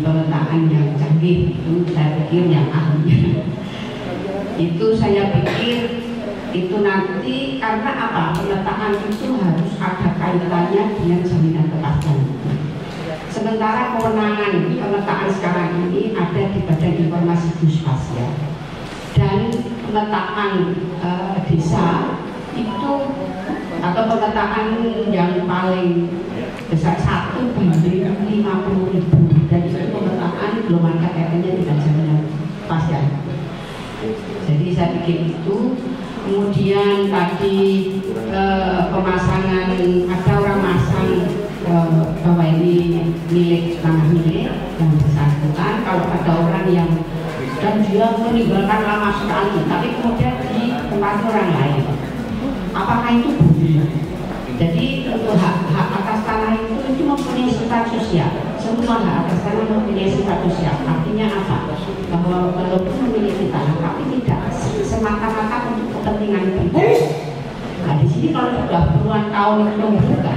pemetaan yang canggih. Itu saya pikir yang ahlinya itu saya pikir itu nanti karena apa, pemetaan itu harus ada kaitannya dengan jaminan kepastian. Sementara kewenangan pemetaan sekarang ini ada di Badan Informasi Geospasial dan pemetaan desa itu atau pemetaan yang paling besar 1:50.000 dan itu pemetaan belum ada kaitannya dengan jaminan kepastian. Jadi saya pikir itu. Kemudian tadi pemasangan, ada orang masang bahwa ini milik tanah milik yang bersangkutan. Kalau ada orang yang dan dia meninggalkan lama sekali, tapi kemudian di tempat orang lain, apakah itu boleh? Jadi untuk hak atas tanah itu mempunyai sifat sosial. Semua hak atas tanah mempunyai sifat sosial. Artinya apa? Bahwa walaupun memiliki tanah, tapi tidak semata-mata untuk kepentingan pribadi. Nah di sini kalau sudah puluhan tahun itu membuka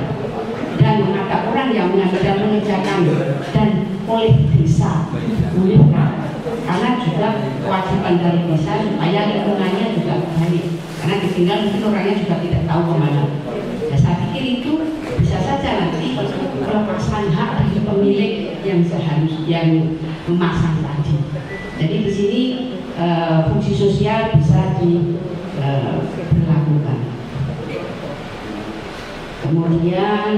dan ada orang yang mengerjakan dan oleh desa bolehkan, karena juga kewajiban dari desa supaya lingkungannya juga baik. Karena ditinggal mungkin orangnya juga tidak tahu kemana. Ya, saya pikir itu bisa saja nanti pelepasan hak dari pemilik yang seharusnya memasang tadi. Jadi di sini fungsi sosial bisa diberlakukan. Kemudian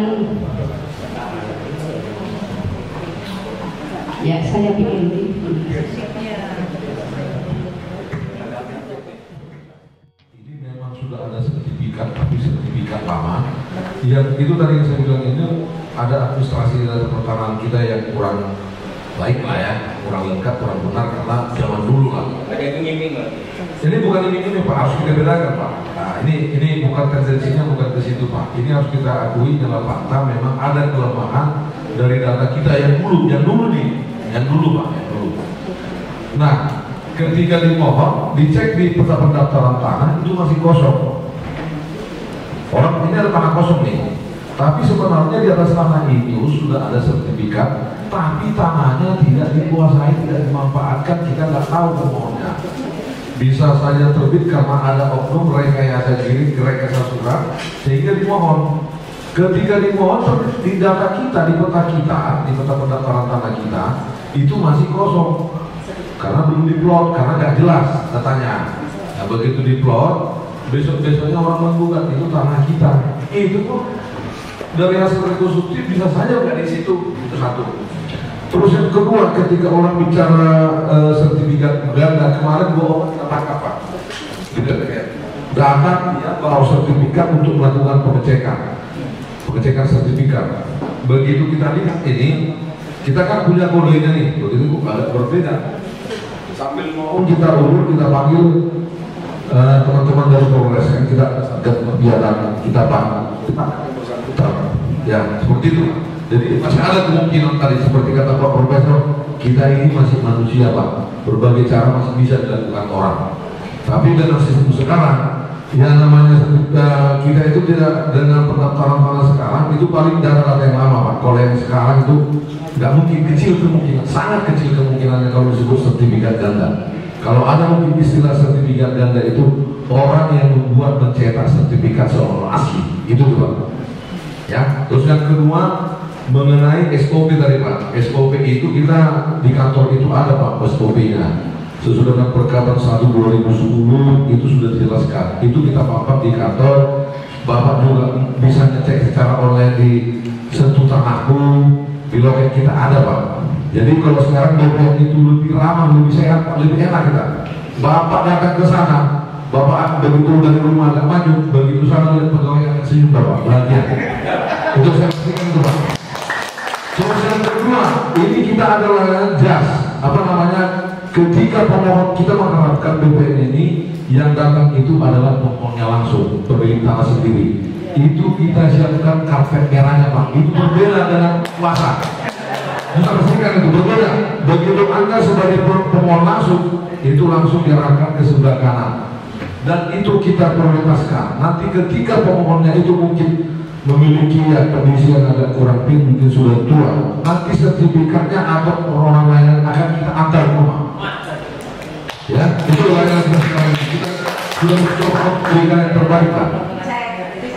ya saya pikir ini memang sudah ada sertifikat, tapi sertifikat lama. Yang itu tadi yang saya bilang itu ada administrasi dari pertanahan kita yang kurang baik lah ya, kurang lengkap, kurang benar karena zaman dulu lah. Ini bukan iming-iming Pak, harus kita bedakan Pak. Nah ini bukan tendensinya bukan ke situ Pak. Ini harus kita akui adalah fakta, memang ada kelemahan dari data kita yang dulu Pak. Nah, ketika dimohon, dicek di peta pendaftaran tanah itu masih kosong. Orang ini ada tanah kosong nih. Tapi sebenarnya di atas tanah itu sudah ada sertifikat, tapi tanahnya tidak dikuasai, tidak dimanfaatkan, kita nggak tahu pemohonnya. Bisa saja terbit karena ada oknum rekayasa diri, rekayasa surat, sehingga dimohon. Ketika dimohon di data kita, di peta pendaftaran tanah kita itu masih kosong karena belum diplot, karena nggak jelas datanya. Nah, begitu diplot, besoknya orang menggugat itu tanah kita. Itu pun dari hasil rekonstruksi bisa saja nggak di situ. Itu satu. Terus yang kedua, ketika orang bicara sertifikat ganda, kemarin gua orang tangkap Pak, datang dia bawa sertifikat untuk melakukan pengecekan sertifikat. Begitu kita lihat ini, kita kan punya kodenya nih, begitu agak berbeda. Sambil mau kita urut, kita panggil teman-teman dari Polres, kan kita ya seperti itu. Jadi masih ada kemungkinan tadi seperti kata Pak Profesor, kita ini masih manusia Pak, berbagai cara masih bisa dilakukan orang. Tapi dengan sistem sekarang, yang namanya kita itu tidak dengan pendaftaran tanah sekarang itu paling data-data yang lama Pak. Kalau yang sekarang itu nggak mungkin, kecil kemungkinan, sangat kecil kemungkinannya kalau disebut sertifikat ganda. Kalau ada mungkin istilah sertifikat ganda itu orang yang membuat mencetak sertifikat seolah asli, itu Pak. Ya, terus yang kedua mengenai SOP tadi Pak, SOP itu kita di kantor itu ada Pak SOP-nya. Sesudah dengan Perkab 1/2010 itu sudah dijelaskan. Itu kita papat di kantor. Bapak juga bisa ngecek secara online di Sentuh Tanahku, di loket kita ada Pak. Jadi kalau sekarang BPN itu lebih ramah, lebih sehat, lebih enak kita. Bapak datang ke sana, Bapak begitu dari rumah agak maju, begitu sana lihat pegawai yang senyum Bapak bahagia. Itu saya pastikan itu Pak. Terus yang kedua, ini kita adalah jas, ketika pemohon kita mengharapkan BPN ini yang datang itu adalah pemohonnya langsung, pemilik tanah sendiri. Itu kita siapkan karpet merahnya Pak. Itu berbeda dengan kuasa. Kita pastikan itu berbeda. Begitu Anda sebagai pemohon langsung, itu langsung diarahkan ke sebelah kanan. Dan itu kita prioritaskan. Nanti ketika pemohonnya itu mungkin memiliki kondisi yang agak kurang fit, mungkin sudah tua, nanti sertifikatnya atau orang lain akan kita antar ke rumah. Ya, itu layanan kita sudah mencoba memberikan yang terbaik Pak.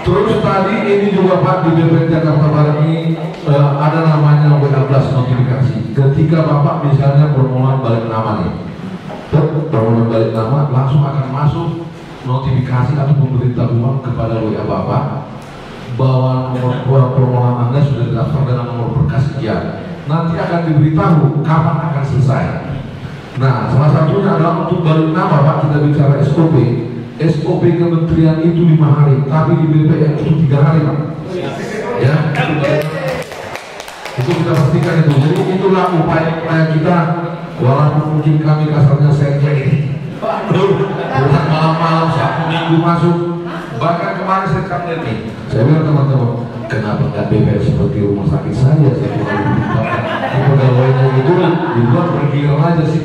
Terus tadi ini juga Pak di BPN Jakarta Barat ini ada namanya W12 notifikasi. Ketika Bapak misalnya permohonan balik nama nih, permohonan balik nama langsung akan masuk notifikasi atau pemberitahuan kepada WA Bapak bahwa nomor permohonan Anda sudah didaftar dengan nomor berkas sekian. Nanti akan diberitahu kapan akan selesai. Nah, salah satunya adalah untuk balik nama Pak, kita bicara SOP. SOP kementerian itu 5 hari, tapi di BPN itu 3 hari Pak. Ya, itu kita pastikan itu. Jadi itulah upaya kita, walaupun mungkin kami kasarnya senja ini. Bukan malam-malam, Sabtu Minggu masuk. Bahkan kemarin saya cek nih, saya bilang teman-teman, kenapa nggak BPN seperti rumah sakit saja? Pegawainya itu dibuat bergiliran aja sih,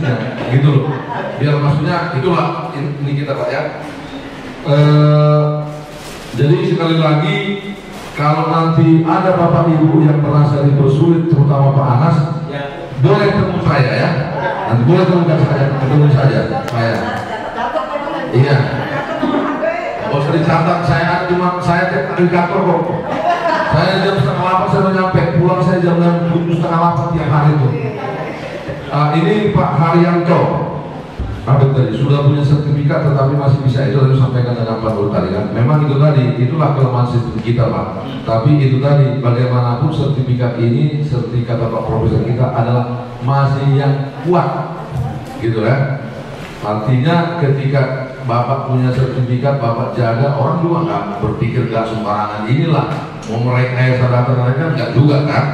gitu loh. Biar maksudnya itulah ini kita Pak ya. Jadi sekali lagi, kalau nanti ada Bapak Ibu yang merasa dipersulit, terutama Pak Anas, boleh temui saya ya. Nanti boleh ketemu saja saya. Iya. Bos dicatat, saya cuma saya di kantor kok. Saya jam 7:30 saya nyampe, pulang saya jam 7:30 tiap hari itu. Ini Pak Haryanto. apa tadi sudah punya sertifikat tetapi masih bisa itu tadi sampaikan dengan Pak Nur tadi kan. Memang itu tadi, itulah kelemahan sistem kita Pak. Tapi itu tadi bagaimanapun sertifikat ini, seperti kata Pak Profesor kita adalah masih yang kuat, gitu kan. Artinya ketika Bapak punya sertifikat, Bapak jaga, orang juga nggak berpikir nggak sembarangan inilah mau merekayasa data mereka, nggak juga kan.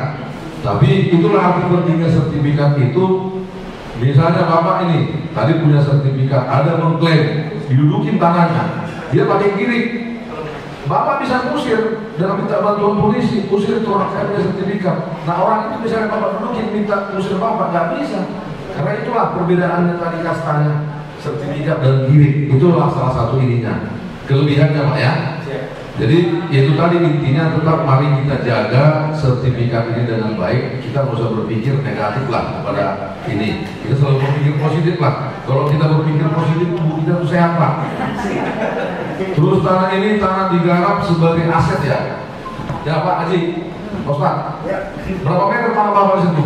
Tapi itulah arti pentingnya sertifikat itu. Misalnya Bapak ini tadi punya sertifikat, ada mengklaim didudukin tanahnya, dia pakai giring, Bapak bisa usir dengan minta bantuan polisi, usir itu orang saya punya sertifikat. Nah orang itu misalnya Bapak dudukin minta usir Bapak, nggak bisa. Karena itulah perbedaannya tadi kastanya sertifikat dan giring, itulah salah satu ininya, kelebihannya Pak ya. Jadi itu tadi intinya tetap mari kita jaga sertifikat ini dengan baik. Kita nggak usah berpikir negatif lah kepada ini. Kita selalu berpikir positif lah. Kalau kita berpikir positif, tubuh kita tuh sehat Pak. Terus tanah ini tanah digarap sebagai aset ya. Ya Pak Haji, Ustaz. Berapa meter tanah Bapak di situ?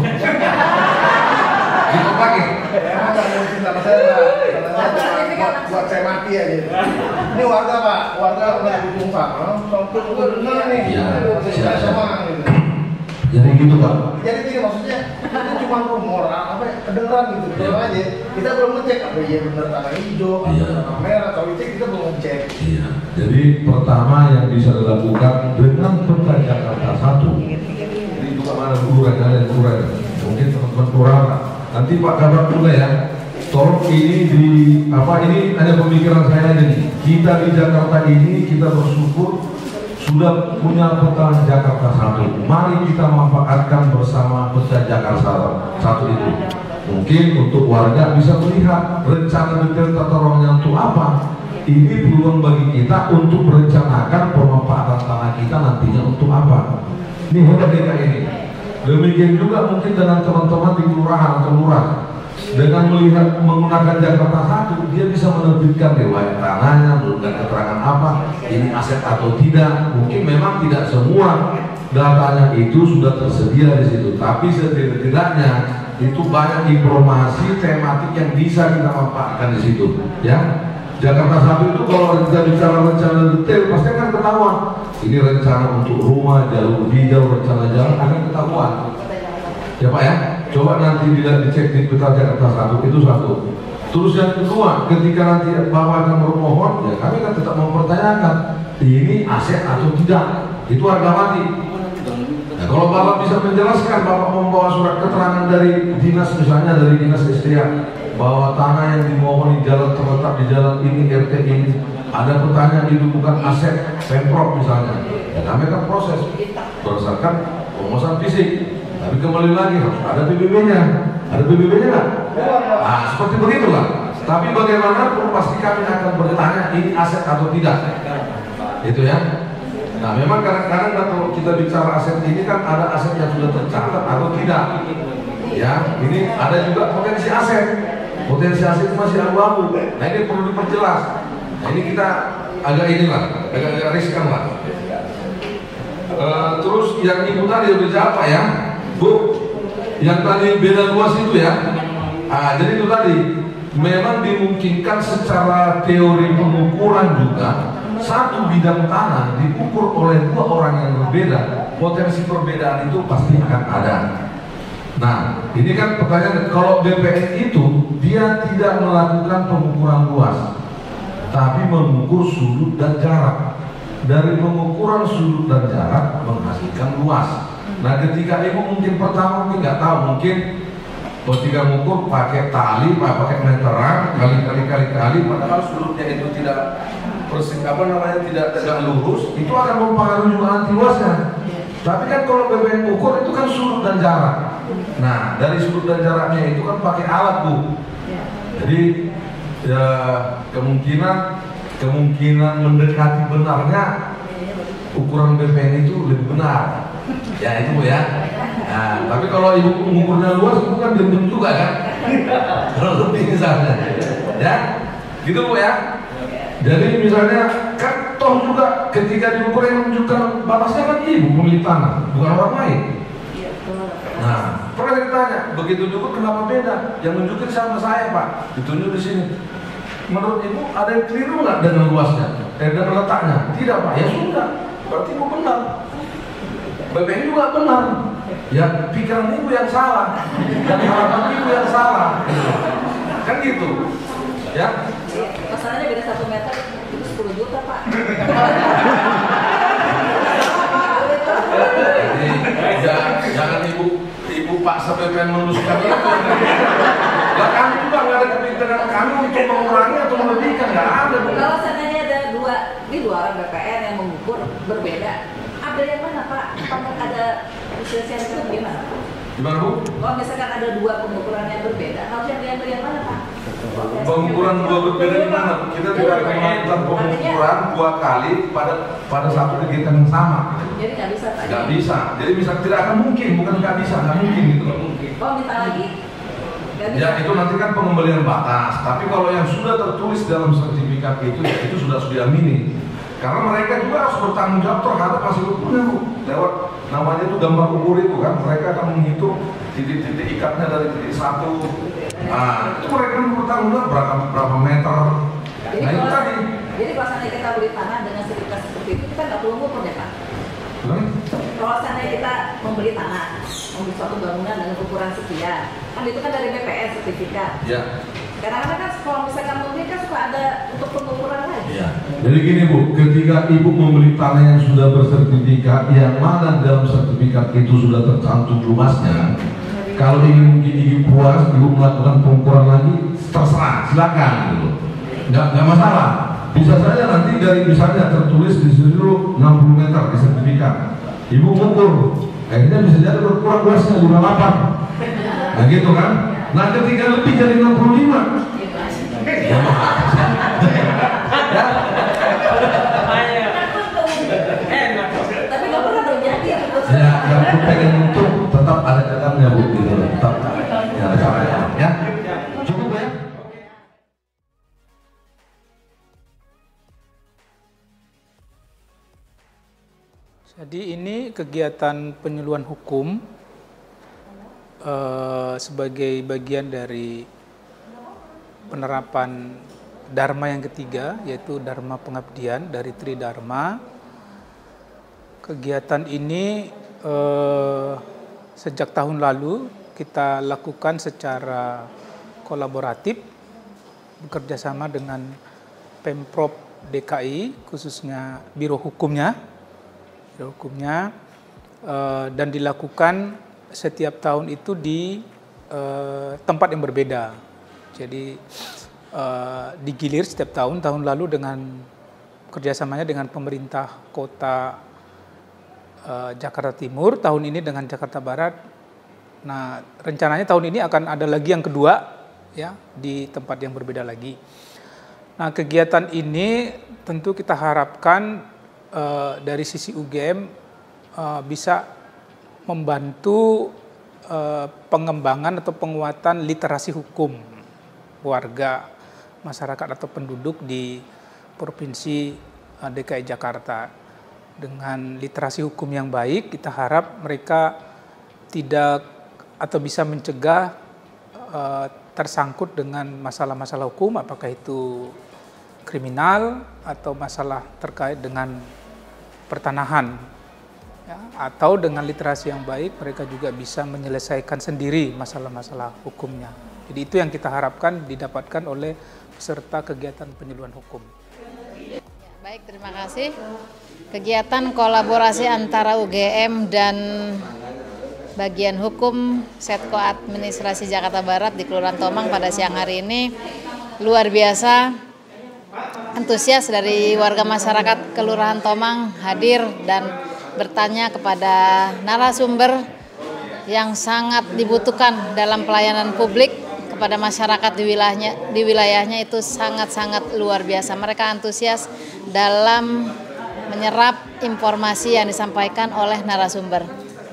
Dikompakin. Buat saya mati aja. Ini warga Pak, warga udah dukung Pak. Benar nih. Iya. Sama gitu. Jadi gitu Pak. Jadi gini maksudnya itu cuma rumor apa kedengeran gitu. Betul aja. Kita belum ngecek apa iya benar tanah hijau, tanah merah, kalau cek kita belum ngecek. Iya. Jadi pertama yang bisa dilakukan dengan peta Jakarta 1. Jadi juga mana ada ukuran. Mungkin teman-teman kurang. Nanti Pak kabar juga ya. Tolong ini ini ada pemikiran saya aja nih. Kita di Jakarta ini kita bersyukur sudah punya peta Jakarta 1. Mari kita manfaatkan bersama peta Jakarta 1 itu. Mungkin untuk warga bisa melihat rencana detail tata ruangnya untuk apa. Ini peluang bagi kita untuk merencanakan pemanfaatan tanah kita nantinya untuk apa. Ini hebat DKI ini. Demikian juga mungkin dengan teman-teman di kelurahan atau lurah. Dengan melihat menggunakan Jakarta 1, dia bisa menerbitkan riwayat tanahnya, memberikan keterangan apa, ini aset atau tidak. Mungkin memang tidak semua datanya itu sudah tersedia di situ, tapi setidaknya itu banyak informasi tematik yang bisa kita manfaatkan di situ. Ya, Jakarta 1 itu kalau kita bicara rencana detail pasti akan ketahuan. Ini rencana untuk rumah, jalur hijau, rencana jalan akan ketahuan. Ya Pak ya. Coba nanti bila dicek di peta Jakarta 1 itu satu. Terus yang kedua, ketika nanti Bapak akan bermohon, ya kami kan tetap mempertanyakan ini aset atau tidak. Itu harga mati. Nah, kalau Bapak bisa menjelaskan, Bapak membawa surat keterangan dari dinas, misalnya dari dinas SDA, bahwa tanah yang dimohon di jalan terletak di jalan ini, RT ini, ada petanya itu bukan aset Pemprov misalnya. Ya kami akan proses berdasarkan penguasaan fisik. Tapi kembali lagi harus ada PBB-nya. Ada PBB-nya nggak? Nah, seperti begitulah. Tapi bagaimanapun pasti kami akan bertanya ini aset atau tidak. Itu ya. Nah, memang kadang-kadang kalau kita bicara aset ini kan ada aset yang sudah tercatat atau tidak. Ya, ini ada juga potensi aset. Potensi aset masih abu-abu. Nah, ini perlu diperjelas. Nah, ini kita agak riskan lah. Terus yang ibu tadi berjawab ya. Bu, yang tadi beda luas itu ya. Jadi itu tadi memang dimungkinkan secara teori pengukuran juga satu bidang tanah diukur oleh dua orang yang berbeda, potensi perbedaan itu pasti akan ada. Nah, ini kan pertanyaan, kalau BPN itu dia tidak melakukan pengukuran luas, tapi mengukur sudut dan jarak. Dari pengukuran sudut dan jarak menghasilkan luas. Nah, ketika ibu mungkin pertama mungkin nggak tahu, mungkin ketika mengukur pakai tali, pakai meteran, kali, padahal sudutnya itu tidak persis tidak tegak lurus, itu akan mempengaruhi juga nanti luasnya. Tapi kan kalau BPN ukur itu kan sudut dan jarak. Nah, dari sudut dan jaraknya itu kan pakai alat Bu. Jadi ya kemungkinan mendekati benarnya ukuran BPN itu lebih benar. Ya itu Bu ya. Nah, tapi kalau ibu mengukurnya luas itu kan belum juga kan. Kalau lebih misalnya, ya, gitu Bu ya. Jadi misalnya kan toh juga ketika diukur yang menunjukkan batasnya kan ibu pemilik tanah, bukan orang lain. Nah, pernah saya ditanya, begitu juga kenapa beda? Yang nunjukin sama saya Pak, ditunjuk di sini. Menurut Ibu ada yang keliru nggak dengan luasnya? Dengan letaknya? Tidak Pak, ya sudah. Berarti Ibu benar. BPN juga benar. Ya pikiran Ibu yang salah, dan harapan Ibu yang salah. Kan gitu. Ya. Masalahnya beda 1 meter itu 10 juta Pak. Jadi jangan ibu paksa BPN meneruskan itu. Lah kami juga nggak ada kepikiran kami untuk mengurangi atau melebihkan, nggak ada. Kalau seandainya ada dua orang BPN yang mengukur berbeda, ada yang mana Pak? Apakah ada perselisihan itu gimana? Gimana Bu? Kalau misalkan ada 2 pengukuran yang berbeda, harus yang mana Pak? Pengukuran 2 berbeda gimana? Kita tidak melakukan pengukuran 2 kali pada satu kegiatan yang sama. Jadi nggak bisa Pak? Nggak bisa. Jadi misalnya tidak akan mungkin, bukan nggak bisa, nggak mungkin gitu. Oh minta lagi? Ya itu nanti kan pengembalian batas. Tapi kalau yang sudah tertulis dalam sertifikat itu, ya itu sudah diamini. Karena mereka juga harus bertanggung jawab terhadap hasil ukurnya Bu. Lewat namanya itu gambar ukur itu kan, mereka akan menghitung titik-titik ikatnya dari titik 1. Nah, itu mereka bertanggung jawab berapa meter. Jadi Nah itu tadi. Jadi kalau seandainya kita beli tanah dengan sertifikat seperti itu, kita nggak perlu ngukur ya Pak? Kalau seandainya kita membeli tanah, membeli suatu bangunan dengan ukuran sekian, kan itu kan dari BPN sertifikat. Ya. Kadang-kadang kan kalau misalkan membeli kan suka ada untuk pengukuran lagi. Ya. Jadi gini Bu, ketika Ibu membeli tanah yang sudah bersertifikat, yang mana dalam sertifikat itu sudah tercantum luasnya, kalau ingin mungkin Ibu puas, Ibu melakukan pengukuran lagi, terserah, silakan gitu. Nggak masalah. Bisa saja nanti dari misalnya tertulis di situ 60 meter di sertifikat, Ibu mengukur, akhirnya bisa jadi berkurang luasnya 58. Nah gitu kan? Nah ketika lebih jadi 65, ya Tapi nggak pernah terjadi. ya, yang aku pengen untuk tetap ada jalannya Bu, gitu. Tetap ya ada caranya, ya. Cukup ya. Jadi ini kegiatan penyuluhan hukum sebagai bagian dari penerapan Dharma yang ketiga, yaitu Dharma pengabdian dari Tridharma. Kegiatan ini sejak tahun lalu kita lakukan secara kolaboratif, bekerjasama dengan Pemprov DKI, khususnya Biro Hukumnya, dan dilakukan setiap tahun itu di tempat yang berbeda. Jadi digilir setiap tahun. Tahun lalu dengan kerjasamanya dengan pemerintah kota Jakarta Timur, tahun ini dengan Jakarta Barat. Nah, rencananya tahun ini akan ada lagi yang kedua, ya, di tempat yang berbeda lagi. Nah, kegiatan ini tentu kita harapkan dari sisi UGM bisa membantu pengembangan atau penguatan literasi hukum warga, masyarakat atau penduduk di Provinsi DKI Jakarta. Dengan literasi hukum yang baik, kita harap mereka tidak atau bisa mencegah tersangkut dengan masalah-masalah hukum, apakah itu kriminal atau masalah terkait dengan pertanahan. Ya, atau dengan literasi yang baik mereka juga bisa menyelesaikan sendiri masalah-masalah hukumnya. Jadi itu yang kita harapkan didapatkan oleh peserta kegiatan penyuluhan hukum. Baik, terima kasih. Kegiatan kolaborasi antara UGM dan bagian hukum Setko Administrasi Jakarta Barat di Kelurahan Tomang pada siang hari ini luar biasa. Antusias dari warga masyarakat Kelurahan Tomang hadir dan bertanya kepada narasumber yang sangat dibutuhkan dalam pelayanan publik kepada masyarakat di wilayahnya itu sangat-sangat luar biasa. Mereka antusias dalam menyerap informasi yang disampaikan oleh narasumber.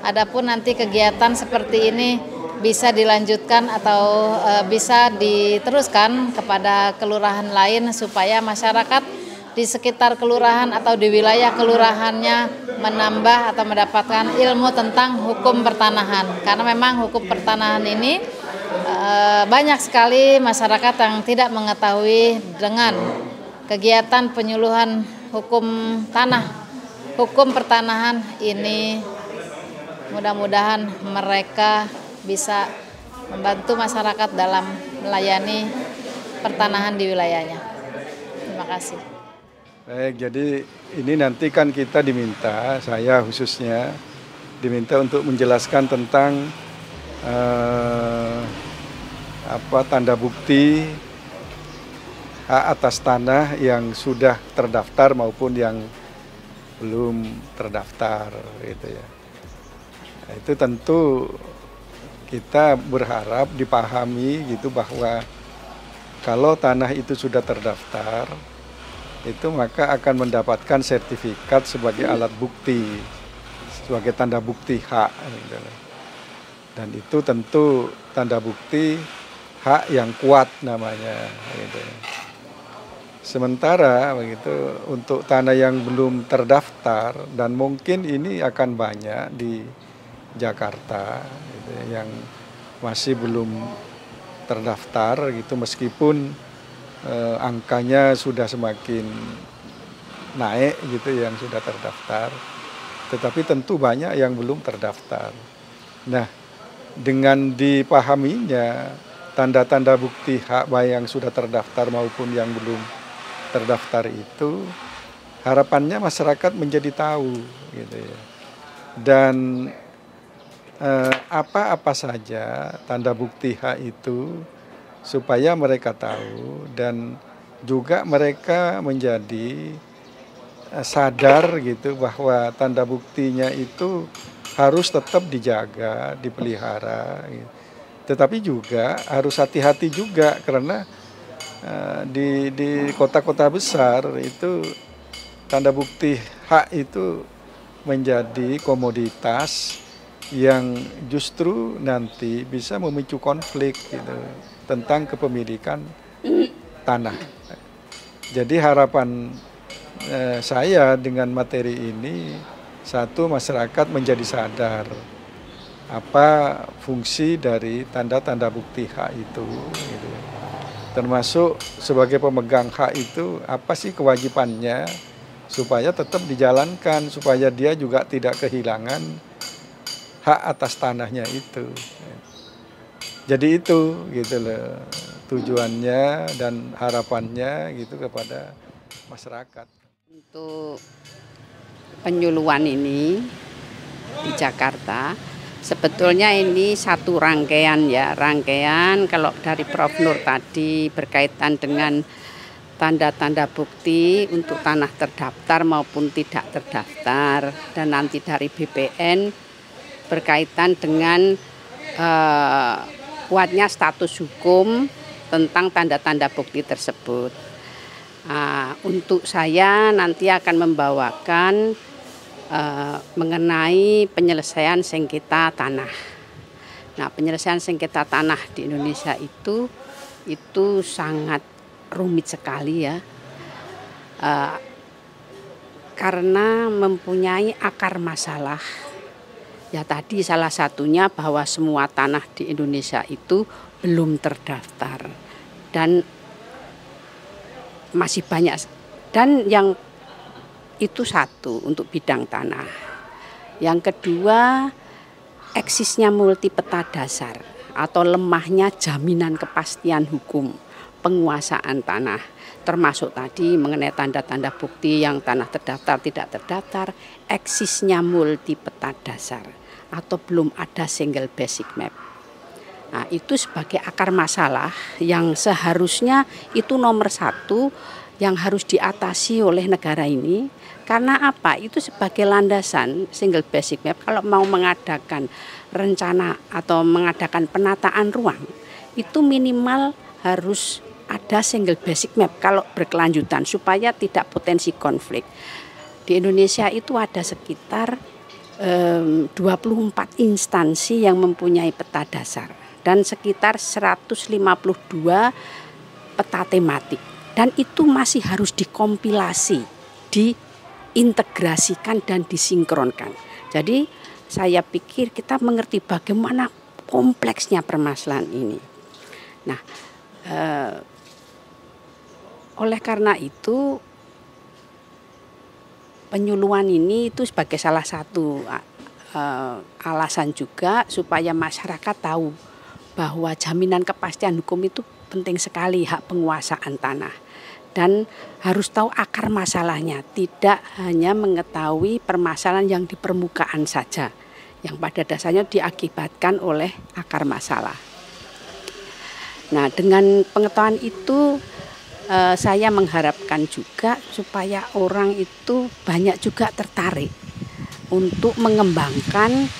Adapun nanti kegiatan seperti ini bisa dilanjutkan atau bisa diteruskan kepada kelurahan lain supaya masyarakat di sekitar kelurahan atau di wilayah kelurahannya menambah atau mendapatkan ilmu tentang hukum pertanahan. Karena memang hukum pertanahan ini banyak sekali masyarakat yang tidak mengetahui dengan kegiatan penyuluhan hukum tanah, hukum pertanahan ini. Mudah-mudahan mereka bisa membantu masyarakat dalam melayani pertanahan di wilayahnya. Terima kasih. Baik, jadi ini nanti kan kita diminta, saya khususnya diminta untuk menjelaskan tentang tanda bukti hak atas tanah yang sudah terdaftar maupun yang belum terdaftar, gitu ya. Nah, itu tentu kita berharap dipahami gitu bahwa kalau tanah itu sudah terdaftar, itu maka akan mendapatkan sertifikat sebagai alat bukti, sebagai tanda bukti hak. Gitu. Dan itu tentu tanda bukti hak yang kuat namanya. Gitu. Sementara begitu untuk tanah yang belum terdaftar dan mungkin ini akan banyak di Jakarta gitu, yang masih belum terdaftar gitu, meskipun angkanya sudah semakin naik gitu yang sudah terdaftar, tetapi tentu banyak yang belum terdaftar. Nah, dengan dipahaminya tanda-tanda bukti hak baik yang sudah terdaftar maupun yang belum terdaftar itu, harapannya masyarakat menjadi tahu gitu ya. Dan apa-apa saja tanda bukti hak itu supaya mereka tahu dan juga mereka menjadi sadar gitu bahwa tanda buktinya itu harus tetap dijaga, dipelihara gitu. Tetapi juga harus hati-hati juga karena di kota-kota besar itu tanda bukti hak itu menjadi komoditas yang justru nanti bisa memicu konflik gitu, tentang kepemilikan tanah. Jadi harapan saya dengan materi ini, satu, masyarakat menjadi sadar apa fungsi dari tanda-tanda bukti hak itu gitu. Termasuk sebagai pemegang hak itu apa sih kewajibannya supaya tetap dijalankan, supaya dia juga tidak kehilangan hak atas tanahnya itu. Jadi itu gitu loh tujuannya dan harapannya gitu kepada masyarakat. Untuk penyuluhan ini di Jakarta sebetulnya ini satu rangkaian ya, rangkaian kalau dari Prof. Nur tadi berkaitan dengan tanda-tanda bukti untuk tanah terdaftar maupun tidak terdaftar, dan nanti dari BPN berkaitan dengan kuatnya status hukum tentang tanda-tanda bukti tersebut. Untuk saya nanti akan membawakan mengenai penyelesaian sengketa tanah. Nah, penyelesaian sengketa tanah di Indonesia itu sangat rumit sekali ya, karena mempunyai akar masalah. Ya tadi salah satunya bahwa semua tanah di Indonesia itu belum terdaftar dan masih banyak, dan yang itu satu untuk bidang tanah. Yang kedua, eksisnya multi peta dasar atau lemahnya jaminan kepastian hukum penguasaan tanah, termasuk tadi mengenai tanda-tanda bukti yang tanah terdaftar tidak terdaftar, eksisnya multi peta dasar atau belum ada single basic map. Nah, itu sebagai akar masalah yang seharusnya itu nomor satu yang harus diatasi oleh negara ini. Karena apa? Itu sebagai landasan single basic map kalau mau mengadakan rencana atau mengadakan penataan ruang, itu minimal harus ada single basic map kalau berkelanjutan supaya tidak potensi konflik. Di Indonesia itu ada sekitar 24 instansi yang mempunyai peta dasar dan sekitar 152 peta tematik. Dan itu masih harus dikompilasi, diintegrasikan dan disinkronkan. Jadi saya pikir kita mengerti bagaimana kompleksnya permasalahan ini. Nah, oleh karena itu penyuluhan ini itu sebagai salah satu alasan juga supaya masyarakat tahu bahwa jaminan kepastian hukum itu penting sekali, hak penguasaan tanah. Dan harus tahu akar masalahnya, tidak hanya mengetahui permasalahan yang di permukaan saja, yang pada dasarnya diakibatkan oleh akar masalah. Nah, dengan pengetahuan itu saya mengharapkan juga supaya orang itu banyak juga tertarik untuk mengembangkan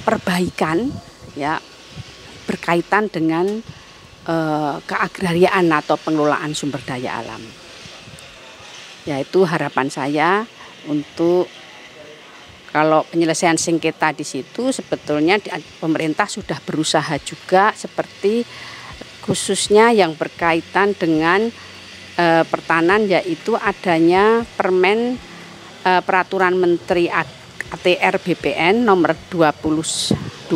perbaikan ya berkaitan dengan keagrariaan atau pengelolaan sumber daya alam. Yaitu harapan saya untuk kalau penyelesaian sengketa di situ sebetulnya pemerintah sudah berusaha juga seperti khususnya yang berkaitan dengan pertanahan, yaitu adanya Permen Peraturan Menteri ATR BPN nomor 21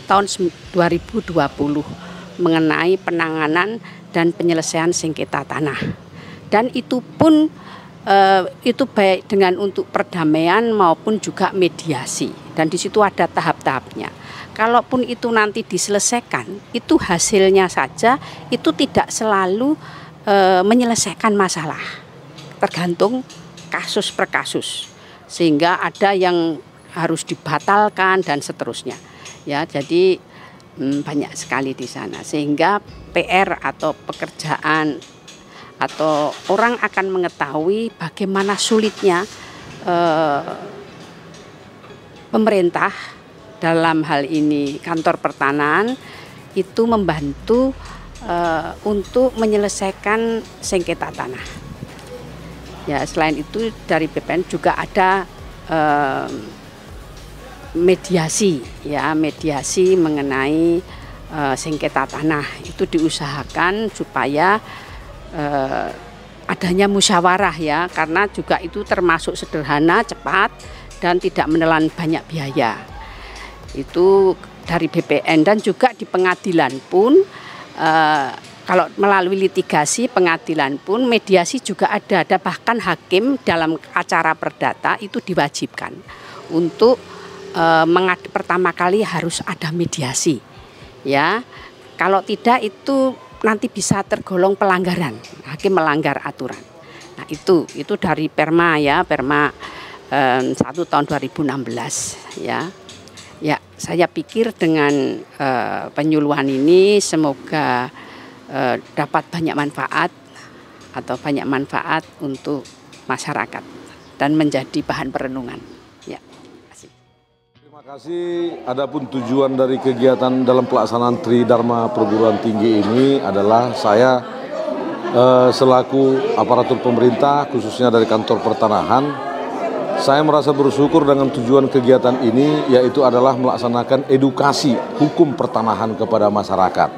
tahun 2020 mengenai penanganan dan penyelesaian sengketa tanah. Dan itu pun itu baik dengan untuk perdamaian maupun juga mediasi. Dan di situ ada tahap-tahapnya. Kalaupun itu nanti diselesaikan, itu hasilnya saja itu tidak selalu menyelesaikan masalah. Tergantung kasus per kasus. Sehingga ada yang harus dibatalkan dan seterusnya. Ya, jadi banyak sekali di sana, sehingga PR atau pekerjaan atau orang akan mengetahui bagaimana sulitnya pemerintah dalam hal ini kantor pertanahan itu membantu untuk menyelesaikan sengketa tanah. Ya, selain itu dari BPN juga ada mediasi ya, mediasi mengenai sengketa tanah itu diusahakan supaya adanya musyawarah ya, karena juga itu termasuk sederhana, cepat dan tidak menelan banyak biaya. Itu dari BPN. Dan juga di pengadilan pun kalau melalui litigasi pengadilan pun mediasi juga ada bahkan hakim dalam acara perdata itu diwajibkan untuk pertama kali harus ada mediasi ya, kalau tidak itu nanti bisa tergolong pelanggaran, hakim melanggar aturan. Nah itu dari Perma ya, Perma 1 tahun 2016 ya. Ya, saya pikir dengan penyuluhan ini semoga dapat banyak manfaat untuk masyarakat dan menjadi bahan perenungan. Terima kasih. Adapun tujuan dari kegiatan dalam pelaksanaan Tridharma Perguruan Tinggi ini adalah saya selaku aparatur pemerintah khususnya dari kantor pertanahan, saya merasa bersyukur dengan tujuan kegiatan ini, yaitu adalah melaksanakan edukasi hukum pertanahan kepada masyarakat.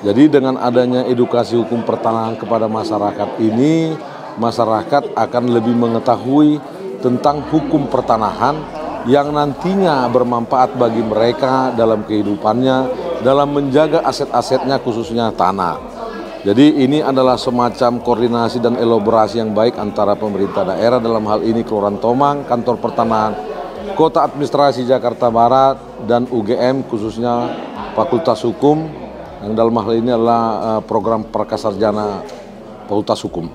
Jadi dengan adanya edukasi hukum pertanahan kepada masyarakat ini, masyarakat akan lebih mengetahui tentang hukum pertanahan yang nantinya bermanfaat bagi mereka dalam kehidupannya, dalam menjaga aset-asetnya khususnya tanah. Jadi ini adalah semacam koordinasi dan elaborasi yang baik antara pemerintah daerah, dalam hal ini Kelurahan Tomang, Kantor Pertanahan, Kota Administrasi Jakarta Barat, dan UGM khususnya Fakultas Hukum, yang dalam hal ini adalah program Prakasarjana Fakultas Hukum.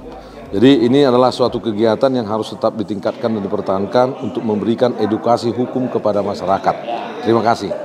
Jadi ini adalah suatu kegiatan yang harus tetap ditingkatkan dan dipertahankan untuk memberikan edukasi hukum kepada masyarakat. Terima kasih.